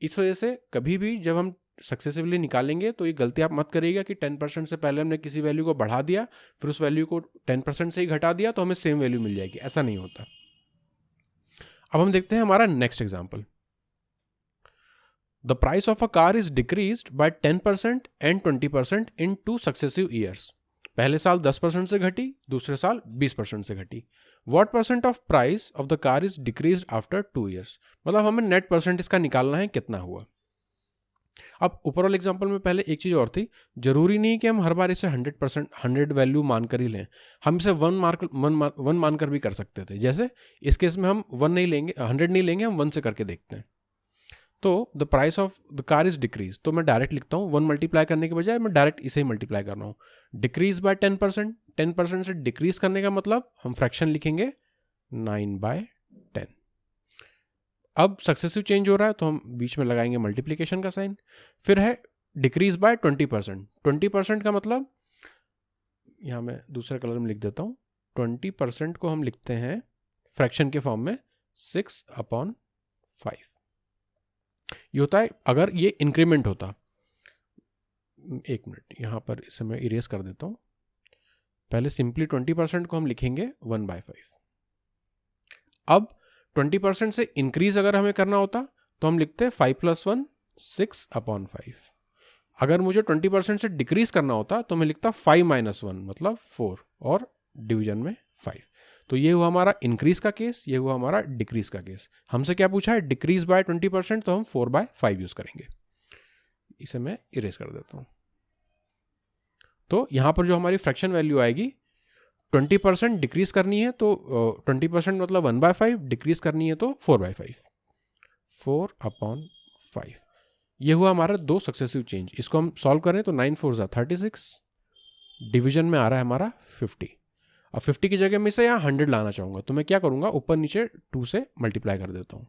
S1: इस वजह से कभी भी जब हम सक्सेसिवली निकालेंगे तो ये गलती आप मत करिएगा कि 10% से पहले हमने किसी वैल्यू को बढ़ा दिया, फिर उस वैल्यू को 10% से ही घटा दिया तो हमें सेम वैल्यू मिल जाएगी। ऐसा नहीं होता। अब हम देखते हैं हमारा next example. The price of a car is decreased bye 10% and 20% in 2 successive years. पहले साल 10% से घटी, दूसरे साल 20% से घटी। What percent of price of the car is decreased after 2 years. मतलब हमें नेट परसेंट इसका निकालना है कितना हुआ। अब ऊपर वाले एग्जांपल में पहले एक चीज़ और थी, जरूरी नहीं कि हम हर बार इसे 100% वैल्यू मानकर ही लें, हम इसे 1 मानकर भी कर सकते थे। जैसे इस केस में हम 1 नहीं लेंगे, 100 नहीं लेंगे, हम 1 से करके देखते हैं। तो the price of the car is decrease, तो मैं डायरेक्ट लिखता हूँ 1 मल्टीप्लाई करने के बजाय मैं डायरेक्ट इसे ही मल्टीप्लाई कर रहा हूँ। डिक्रीज बाय 10%, 10% से डिक्रीज करने का मतलब हम फ्रैक्शन लिखेंगे 9/10। अब सक्सेसिव चेंज हो रहा है तो हम बीच में लगाएंगे मल्टीप्लीकेशन का साइन। फिर है डिक्रीज बाय 20%, 20% का मतलब यहाँ मैं दूसरे कलर में लिख देता हूँ, 20% को हम लिखते हैं फ्रैक्शन के फॉर्म में 6/5। ये होता है अगर ये इंक्रीमेंट होता। एक मिनट, यहाँ पर इसे मैं इरेज कर देता हूँ। पहले सिंपली 20% को हम लिखेंगे 1/5। अब 20% से इंक्रीज अगर हमें करना होता तो हम लिखते 5 + 1 6/5। अगर मुझे 20% से डिक्रीज करना होता तो मैं लिखता 5 - 1 मतलब 4 और डिवीजन में 5। तो ये हुआ हमारा इंक्रीज का केस, ये हुआ हमारा डिक्रीज का केस। हमसे क्या पूछा है, डिक्रीज बाय 20%, तो हम 4/5 यूज करेंगे। इसे मैं इरेज कर देता हूं। तो यहां पर जो हमारी फ्रैक्शन वैल्यू आएगी, 20% डिक्रीज करनी है तो 20% मतलब 1/5, डिक्रीज करनी है तो 4/5, 4/5। ये हुआ हमारा 2 सक्सेसिव चेंज। इसको हम सॉल्व करें तो 9 4 36, डिवीजन में आ रहा है हमारा 50। अब 50 की जगह में इसे यहाँ 100 लाना चाहूँगा तो मैं क्या करूँगा, ऊपर नीचे 2 से मल्टीप्लाई कर देता हूँ।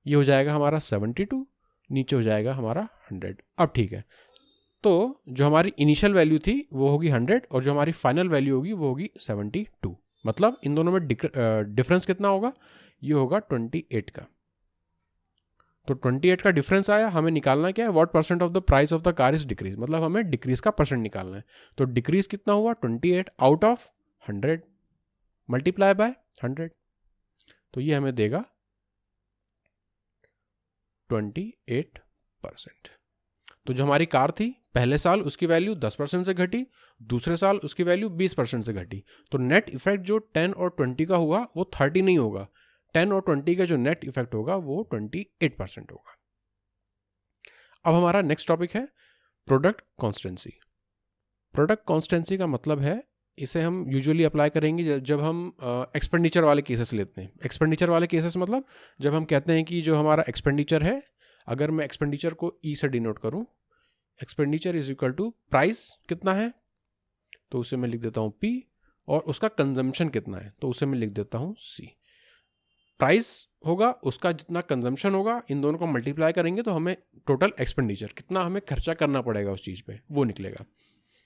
S1: ये हो जाएगा हमारा 72, नीचे हो जाएगा हमारा 100। अब ठीक है, तो जो हमारी इनिशियल वैल्यू थी वो होगी 100 और जो हमारी फाइनल वैल्यू होगी वो होगी 72। मतलब इन दोनों में डिफरेंस कितना होगा, ये होगा 28 का। तो 28 का डिफरेंस आया, हमें निकालना क्या है, what percent of the price of the car is decrease, मतलब हमें डिक्रीज का परसेंट निकालना है। तो डिक्रीज कितना हुआ, 28 आउट ऑफ 100 मल्टीप्लाई बाय 100, तो ये हमें देगा 28%। तो जो हमारी कार थी पहले साल उसकी वैल्यू 10% से घटी, दूसरे साल उसकी वैल्यू 20% से घटी। तो नेट इफेक्ट जो 10 और 20 का हुआ वो 30 नहीं होगा, 10 और 20 का जो नेट इफेक्ट होगा वो 28% होगा। अब हमारा नेक्स्ट टॉपिक है प्रोडक्ट कॉन्स्टेंसी। प्रोडक्ट कॉन्स्टेंसी का मतलब है, इसे हम यूजुअली अप्लाई करेंगे जब हम एक्सपेंडिचर वाले केसेस लेते हैं। एक्सपेंडिचर वाले केसेस मतलब जब हम कहते हैं कि जो हमारा एक्सपेंडिचर है, अगर मैं एक्सपेंडिचर को ई से डिनोट करूं, expenditure is equal to price कितना है तो उसे मैं लिख देता हूं P, और उसका कंजम्पशन कितना है तो उसे मैं लिख देता हूं C। प्राइस होगा उसका जितना कंजम्पशन होगा, इन दोनों को मल्टीप्लाई करेंगे तो हमें टोटल एक्सपेंडिचर कितना हमें खर्चा करना पड़ेगा उस चीज़ पे वो निकलेगा।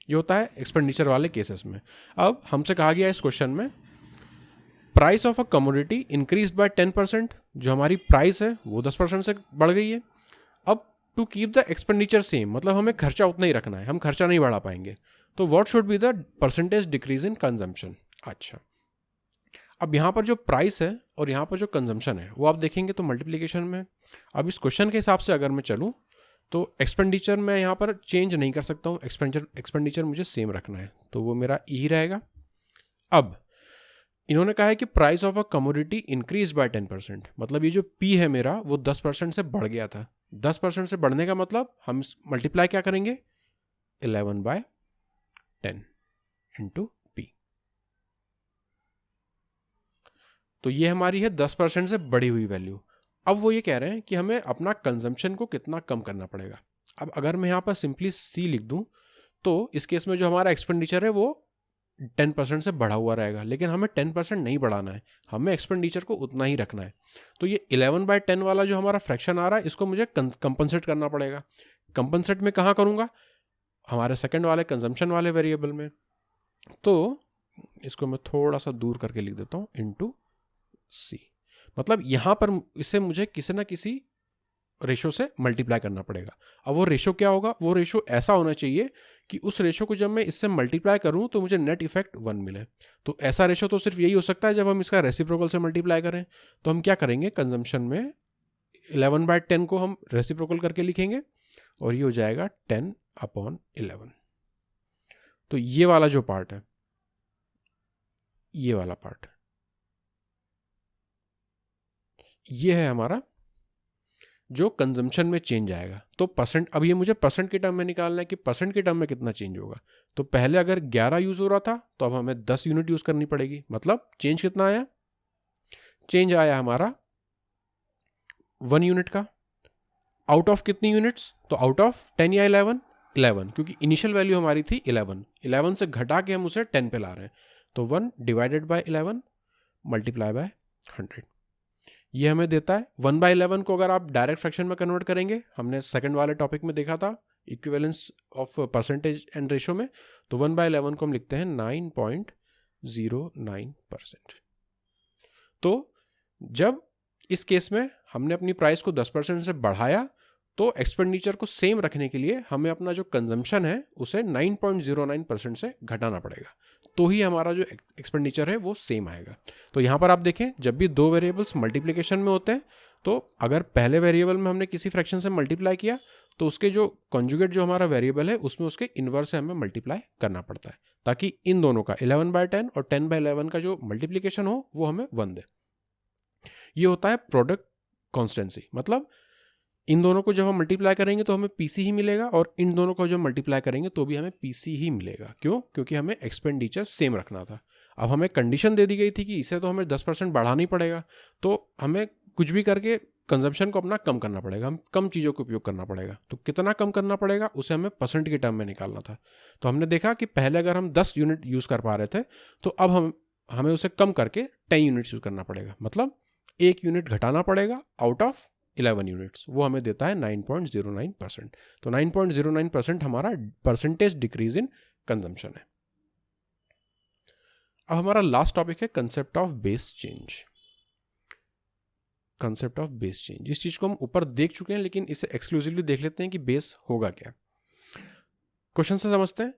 S1: ये होता है एक्सपेंडिचर वाले केसेस में। अब हमसे कहा गया इस क्वेश्चन में, price of a commodity increase by 10%, जो हमारी प्राइस है वो 10% से बढ़ गई है। अब to keep the expenditure same, मतलब हमें खर्चा उतना ही रखना है, हम खर्चा नहीं बढ़ा पाएंगे। तो what should be the percentage decrease in consumption. अच्छा, अब यहाँ पर जो प्राइस है और यहाँ पर जो कंजम्पशन है वो आप देखेंगे तो मल्टीप्लिकेशन में। अब इस क्वेश्चन के हिसाब से अगर मैं चलूँ तो एक्सपेंडिचर मैं यहाँ पर चेंज नहीं कर सकता हूँ, एक्सपेंडिचर मुझे सेम रखना है, तो वो मेरा ई रहेगा। अब इन्होंने कहा है कि price of a commodity increase by 10%, मतलब ये जो पी है मेरा वो 10% से बढ़ गया था। 10% से बढ़ने का मतलब हम मल्टीप्लाई क्या करेंगे, 11/10 इंटू पी। तो ये हमारी है 10% से बढ़ी हुई वैल्यू। अब वो ये कह रहे हैं कि हमें अपना कंजम्पशन को कितना कम करना पड़ेगा। अब अगर मैं यहाँ पर सिंपली सी लिख दूं तो इस केस में जो हमारा एक्सपेंडिचर है वो 10% से बढ़ा हुआ रहेगा, लेकिन हमें 10% नहीं बढ़ाना है, हमें एक्सपेंडिचर को उतना ही रखना है। तो ये 11/10 वाला जो हमारा फ्रैक्शन आ रहा है इसको मुझे कंपनसेट करना पड़ेगा। कंपनसेट में कहाँ करूँगा, हमारे सेकंड वाले कंजम्पशन वाले वेरिएबल में। तो इसको मैं थोड़ा सा दूर करके लिख देता हूँ, इनटू सी। मतलब यहां पर इसे मुझे किसी ना किसी रेशो से मल्टीप्लाई करना पड़ेगा। अब वो रेशो क्या होगा, वो रेशो ऐसा होना चाहिए कि उस रेशो को जब मैं इससे मल्टीप्लाई करूं तो मुझे नेट इफेक्ट 1 मिले। तो ऐसा रेशो तो सिर्फ यही हो सकता है जब हम इसका रेसिप्रोकल से मल्टीप्लाई करें। तो हम क्या करेंगे, कंजम्पशन में 11/10 को हम रेसिप्रोकल करके लिखेंगे और ये हो जाएगा 10/11। तो ये वाला जो पार्ट है, ये वाला पार्ट, ये है हमारा जो कंजम्पशन में चेंज आएगा। तो परसेंट, अब ये मुझे परसेंट के टर्म में निकालना है कि परसेंट के टर्म में कितना चेंज होगा। तो पहले अगर 11 यूज हो रहा था तो अब हमें 10 यूनिट यूज करनी पड़ेगी। मतलब चेंज कितना आया, चेंज आया हमारा 1 यूनिट का। आउट ऑफ कितनी यूनिट्स, तो आउट ऑफ 10 या 11, 11, क्योंकि इनिशियल वैल्यू हमारी थी 11, 11 से घटा के हम उसे 10 पे ला रहे हैं, तो 1 डिवाइडेड बाय 11 मल्टीप्लाई बाय 100, ये हमें देता है 1/11 को अगर आप डायरेक्ट फ्रैक्शन में कन्वर्ट करेंगे, हमने सेकंड वाले टॉपिक में देखा था equivalence of percentage and ratio में, तो 1/11 को हम लिखते हैं 9.09%। तो जब इस केस में हमने अपनी प्राइस को 10% से बढ़ाया, तो एक्सपेंडिचर को सेम रखने के लिए हमें अपना जो कंजम्पशन है उसे 9.09% से घटाना पड़ेगा, तो ही हमारा जो एक्सपेंडिचर है वो सेम आएगा। तो यहाँ पर आप देखें, जब भी दो वेरिएबल्स मल्टीप्लिकेशन में होते हैं, तो अगर पहले वेरिएबल में हमने किसी फ्रैक्शन से मल्टीप्लाई किया, तो उसके जो कॉन्जुगेट जो हमारा वेरिएबल है उसमें उसके इन्वर्स से हमें मल्टीप्लाई करना पड़ता है, ताकि इन दोनों का 11/10 और 10/11 का जो मल्टीप्लिकेशन हो वो हमें 1 दे। ये होता है प्रोडक्ट कॉन्स्टेंसी, मतलब इन दोनों को जब हम मल्टीप्लाई करेंगे तो हमें पीसी ही मिलेगा, और इन दोनों को जब मल्टीप्लाई करेंगे तो भी हमें पीसी ही मिलेगा। क्यों? क्योंकि हमें एक्सपेंडिचर सेम रखना था। अब हमें कंडीशन दे दी गई थी कि इसे तो हमें 10% बढ़ाना ही पड़ेगा, तो हमें कुछ भी करके कंजम्पशन को अपना कम करना पड़ेगा, हम कम चीज़ों का उपयोग करना पड़ेगा। तो कितना कम करना पड़ेगा उसे हमें परसेंट के टर्म में निकालना था। तो हमने देखा कि पहले अगर हम 10 यूनिट यूज़ कर पा रहे थे, तो अब हमें उसे कम करके 10 यूनिट्स यूज़ करना पड़ेगा, मतलब 1 यूनिट घटाना पड़ेगा आउट ऑफ 11 यूनिट्स, वो हमें देता है 9.09%। तो 9.09% हमारा परसेंटेज डिक्रीज इन कंजम्पशन है। अब हमारा लास्ट टॉपिक है concept of base change. Concept of base change, इस चीज को हम ऊपर देख चुके हैं, लेकिन इसे एक्सक्लूसिवली देख लेते हैं कि बेस होगा क्या। क्वेश्चन से समझते हैं।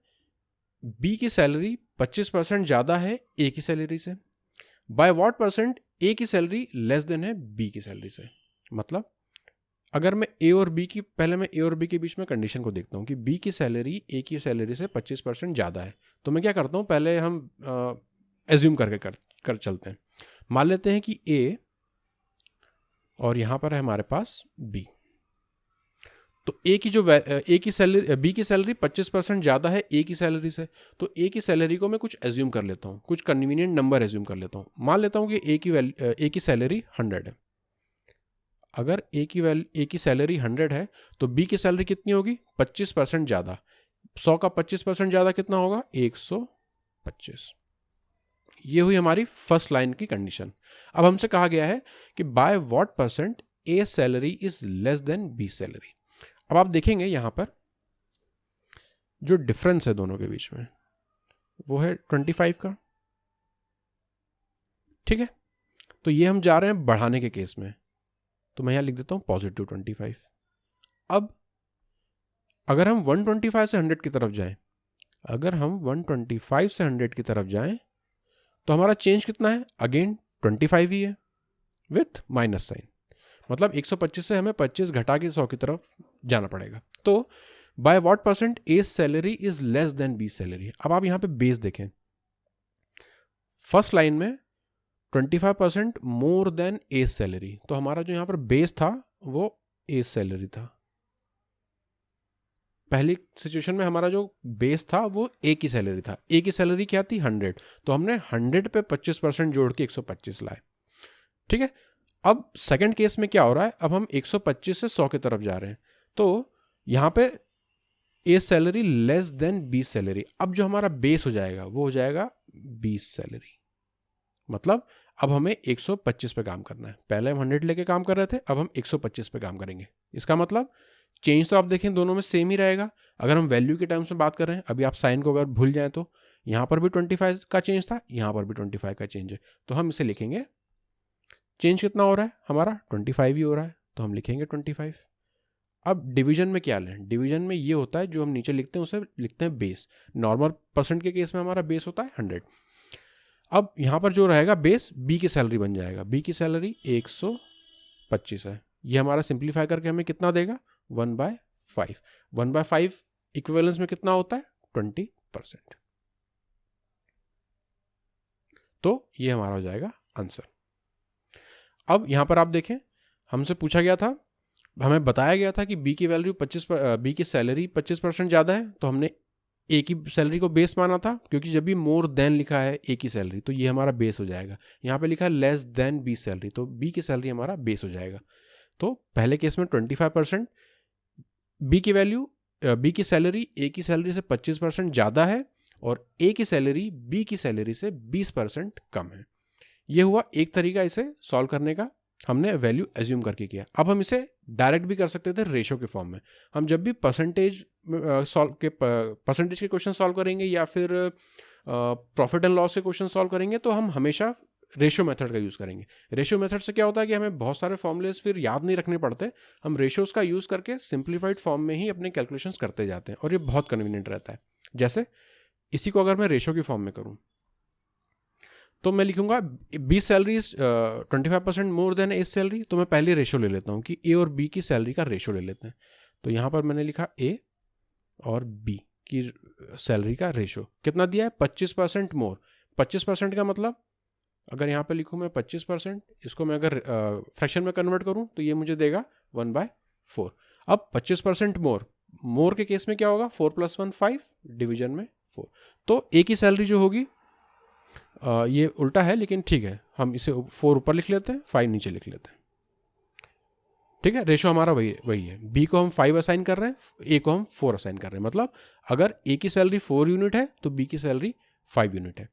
S1: बी की सैलरी 25% ज्यादा है ए की सैलरी से, बाय व्हाट परसेंट ए की सैलरी लेस देन है बी की सैलरी से। मतलब अगर मैं ए और बी की, पहले मैं ए और बी के बीच में कंडीशन को देखता हूँ कि बी की सैलरी ए की सैलरी से 25% ज़्यादा है, तो मैं क्या करता हूँ, पहले हम एज्यूम करके कर चलते हैं। मान लेते हैं कि ए और यहाँ पर है हमारे पास बी, तो ए की सैलरी, बी की सैलरी 25% ज़्यादा है ए की सैलरी से, तो ए की सैलरी को मैं कुछ एज्यूम कर लेता हूँ, कुछ कन्वीनियंट नंबर एज्यूम कर लेता हूँ। मान लेता हूँ कि ए की सैलरी 100 है। अगर ए की सैलरी 100 है, तो बी की सैलरी कितनी होगी? 25% ज़्यादा। 100 का 25% ज़्यादा कितना होगा? 125। ये हुई हमारी फर्स्ट लाइन की कंडीशन। अब हमसे कहा गया है कि by what percent A salary is less than B salary. अब आप देखेंगे यहां पर जो डिफरेंस है दोनों के बीच में वो है 25 का, ठीक है। तो ये हम जा रहे हैं बढ़ाने के केस में, तो मैं यहां लिख देता हूं पॉजिटिव 25। अब अगर हम 125 से 100 की तरफ जाएं, अगर हम 125 से 100 की तरफ जाएं, तो हमारा चेंज कितना है? अगेन 25 ही है विथ माइनस साइन, मतलब 125 से हमें 25 घटा के 100 की तरफ जाना पड़ेगा। तो by what percent A salary is less than B salary. अब आप यहां पे बेस देखें, फर्स्ट लाइन में 25% मोर देन ए सैलरी, तो हमारा जो यहां पर बेस था वो ए सैलरी था। पहली सिचुएशन में हमारा जो बेस था वो ए की सैलरी था। ए की सैलरी क्या थी? 100, तो हमने 100 पे 25% जोड़ के 125 लाए, ठीक है। अब सेकंड केस में क्या हो रहा है? अब हम 125 से 100 की तरफ जा रहे हैं, तो यहां पे A salary less than B salary. अब जो हमारा बेस हो जाएगा वो हो जाएगा 20 सैलरी। मतलब अब हमें 125 पे काम करना है। पहले हम 100 लेके काम कर रहे थे, अब हम 125 पे काम करेंगे। इसका मतलब चेंज तो आप देखें दोनों में सेम ही रहेगा। अगर हम वैल्यू के टर्म्स में बात कर रहे हैं, अभी आप साइन को अगर भूल जाएं तो यहाँ पर भी 25 का चेंज था, यहाँ पर भी 25 का चेंज है, तो हम इसे लिखेंगे, चेंज कितना हो रहा है हमारा? 25 ही हो रहा है, तो हम लिखेंगे 25। अब डिवीजन में क्या लें? डिवीजन में ये होता है जो हम नीचे लिखते हैं उसे लिखते हैं बेस। नॉर्मल परसेंट के केस में हमारा बेस होता है 100। अब यहाँ पर जो रहेगा बेस बी की सैलरी बन जाएगा। बी की सैलरी 125 है, ये हमारा सिंप्लीफाई करके हमें कितना देगा? 1/5। 1/5 इक्विवेलेंस में कितना होता है? 20%। तो ये हमारा हो जाएगा आंसर। अब यहां पर आप देखें, हमसे पूछा गया था, हमें बताया गया था कि बी की वैल्यू बी की सैलरी 25% ज़्यादा है, तो हमने ए की सैलरी को बेस माना था, क्योंकि जब भी मोर देन लिखा है ए की सैलरी तो ये हमारा बेस हो जाएगा। यहाँ पे लिखा है लेस देन बी सैलरी, तो बी की सैलरी हमारा बेस हो जाएगा। तो पहले केस में 25%, बी की वैल्यू, बी की सैलरी ए की सैलरी से 25% ज़्यादा है और ए की सैलरी बी की सैलरी से 20% कम है। ये हुआ एक तरीका इसे सॉल्व करने का, हमने वैल्यू एज्यूम करके किया। अब हम इसे डायरेक्ट भी कर सकते थे रेशो के फॉर्म में। हम जब भी परसेंटेज के क्वेश्चन सॉल्व करेंगे या फिर प्रॉफिट एंड लॉस के क्वेश्चन सॉल्व करेंगे तो हम हमेशा रेशियो मेथड का यूज़ करेंगे। रेशियो मेथड से क्या होता है कि हमें बहुत सारे फॉर्मूलेस फिर याद नहीं रखने पड़ते, हम रेशियोज का यूज़ करके सिंप्लीफाइड फॉर्म में ही अपने कैलकुलेशंस करते जाते हैं और ये बहुत कन्वीनियंट रहता है। जैसे इसी को अगर मैं रेशियो की फॉर्म में करूँ तो मैं लिखूंगा B salary is 25% more than A salary. तो मैं पहले रेशियो ले लेता हूँ कि ए और बी की सैलरी का रेशियो ले लेते हैं। तो यहाँ पर मैंने लिखा ए और बी की सैलरी का रेशियो कितना दिया है, 25% मोर। 25% का मतलब अगर यहाँ पे लिखूँ मैं 25%, इसको मैं अगर फ्रैक्शन में कन्वर्ट करूँ तो ये मुझे देगा 1/4। अब 25% मोर के केस में क्या होगा, 4 + 1 5, डिवीजन में 4। तो ए की सैलरी जो होगी ये उल्टा है लेकिन ठीक है, हम इसे 4 ऊपर लिख लेते हैं, 5 नीचे लिख लेते हैं। ठीक है, रेशो हमारा वही है। बी को हम 5 असाइन कर रहे हैं, ए को हम 4 असाइन कर रहे हैं। मतलब अगर ए की सैलरी 4 यूनिट है तो बी की सैलरी 5 यूनिट है।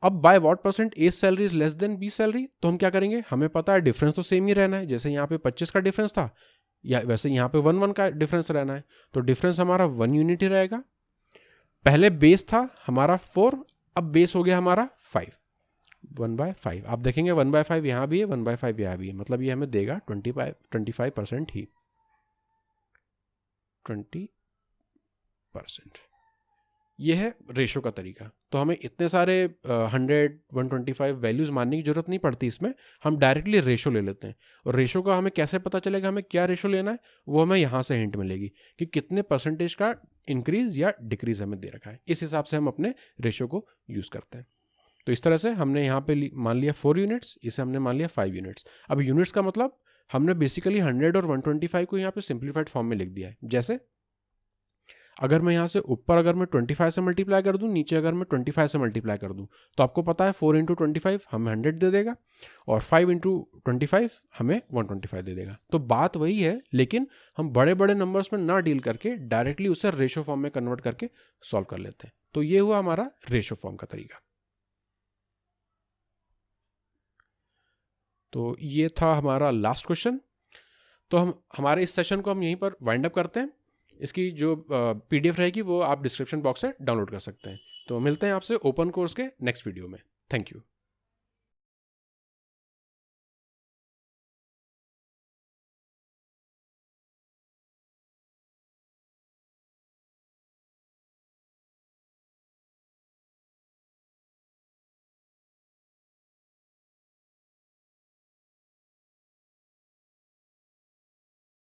S1: अब by what percent A salary is less than B salary, तो हम क्या करेंगे, हमें पता है डिफरेंस तो सेम ही रहना है। जैसे यहाँ पे 25 का डिफरेंस था या वैसे यहाँ पे 1 का डिफरेंस रहना है, तो डिफरेंस हमारा 1 यूनिट ही रहेगा। पहले बेस था हमारा 4, अब बेस हो गया हमारा 5, 1/5। आप देखेंगे 1/5 यहाँ भी है, 1/5 यहाँ भी है, मतलब ये हमें देगा 25% ही, 20%। ये है रेशो का तरीका। तो हमें इतने सारे 100, 125 वैल्यूज मानने की जरूरत नहीं पड़ती इसमें, हम डायरेक्टली रेशो ले लेते हैं। और रेशो का हमें कैसे पता चलेगा हमें क्या रेशो लेना है, वो हमें यहाँ से हिंट मिलेगी कि कितने परसेंटेज का इंक्रीज या डिक्रीज हमें दे रखा है। इस हिसाब से हम अपने रेशो को यूज करते हैं। तो इस तरह से हमने यहाँ पे मान लिया 4 यूनिट्स, इसे हमने मान लिया 5 यूनिट्स। अब यूनिट्स का मतलब हमने बेसिकली 100 और 125 को यहाँ पे सिंप्लीफाइड फॉर्म में लिख दिया है। जैसे अगर मैं यहाँ से ऊपर अगर मैं 25 से मल्टीप्लाई कर दूँ, नीचे अगर मैं 25 से मल्टीप्लाई कर दूँ, तो आपको पता है 4 × 25 हमें 100 दे देगा और 5 × 25 हमें 125 दे देगा। तो बात वही है, लेकिन हम बड़े बड़े नंबर्स में ना डील करके डायरेक्टली उसे रेशो फॉर्म में कन्वर्ट करके सॉल्व कर लेते हैं। तो ये हुआ हमारा रेशो फॉर्म का तरीका। तो ये था हमारा लास्ट क्वेश्चन। तो हमारे इस सेशन को हम यहीं पर वाइंड अप करते हैं। इसकी जो PDF रहेगी वो आप डिस्क्रिप्शन बॉक्स से डाउनलोड कर सकते हैं। तो मिलते हैं आपसे ओपन कोर्स के नेक्स्ट वीडियो में। Thank you.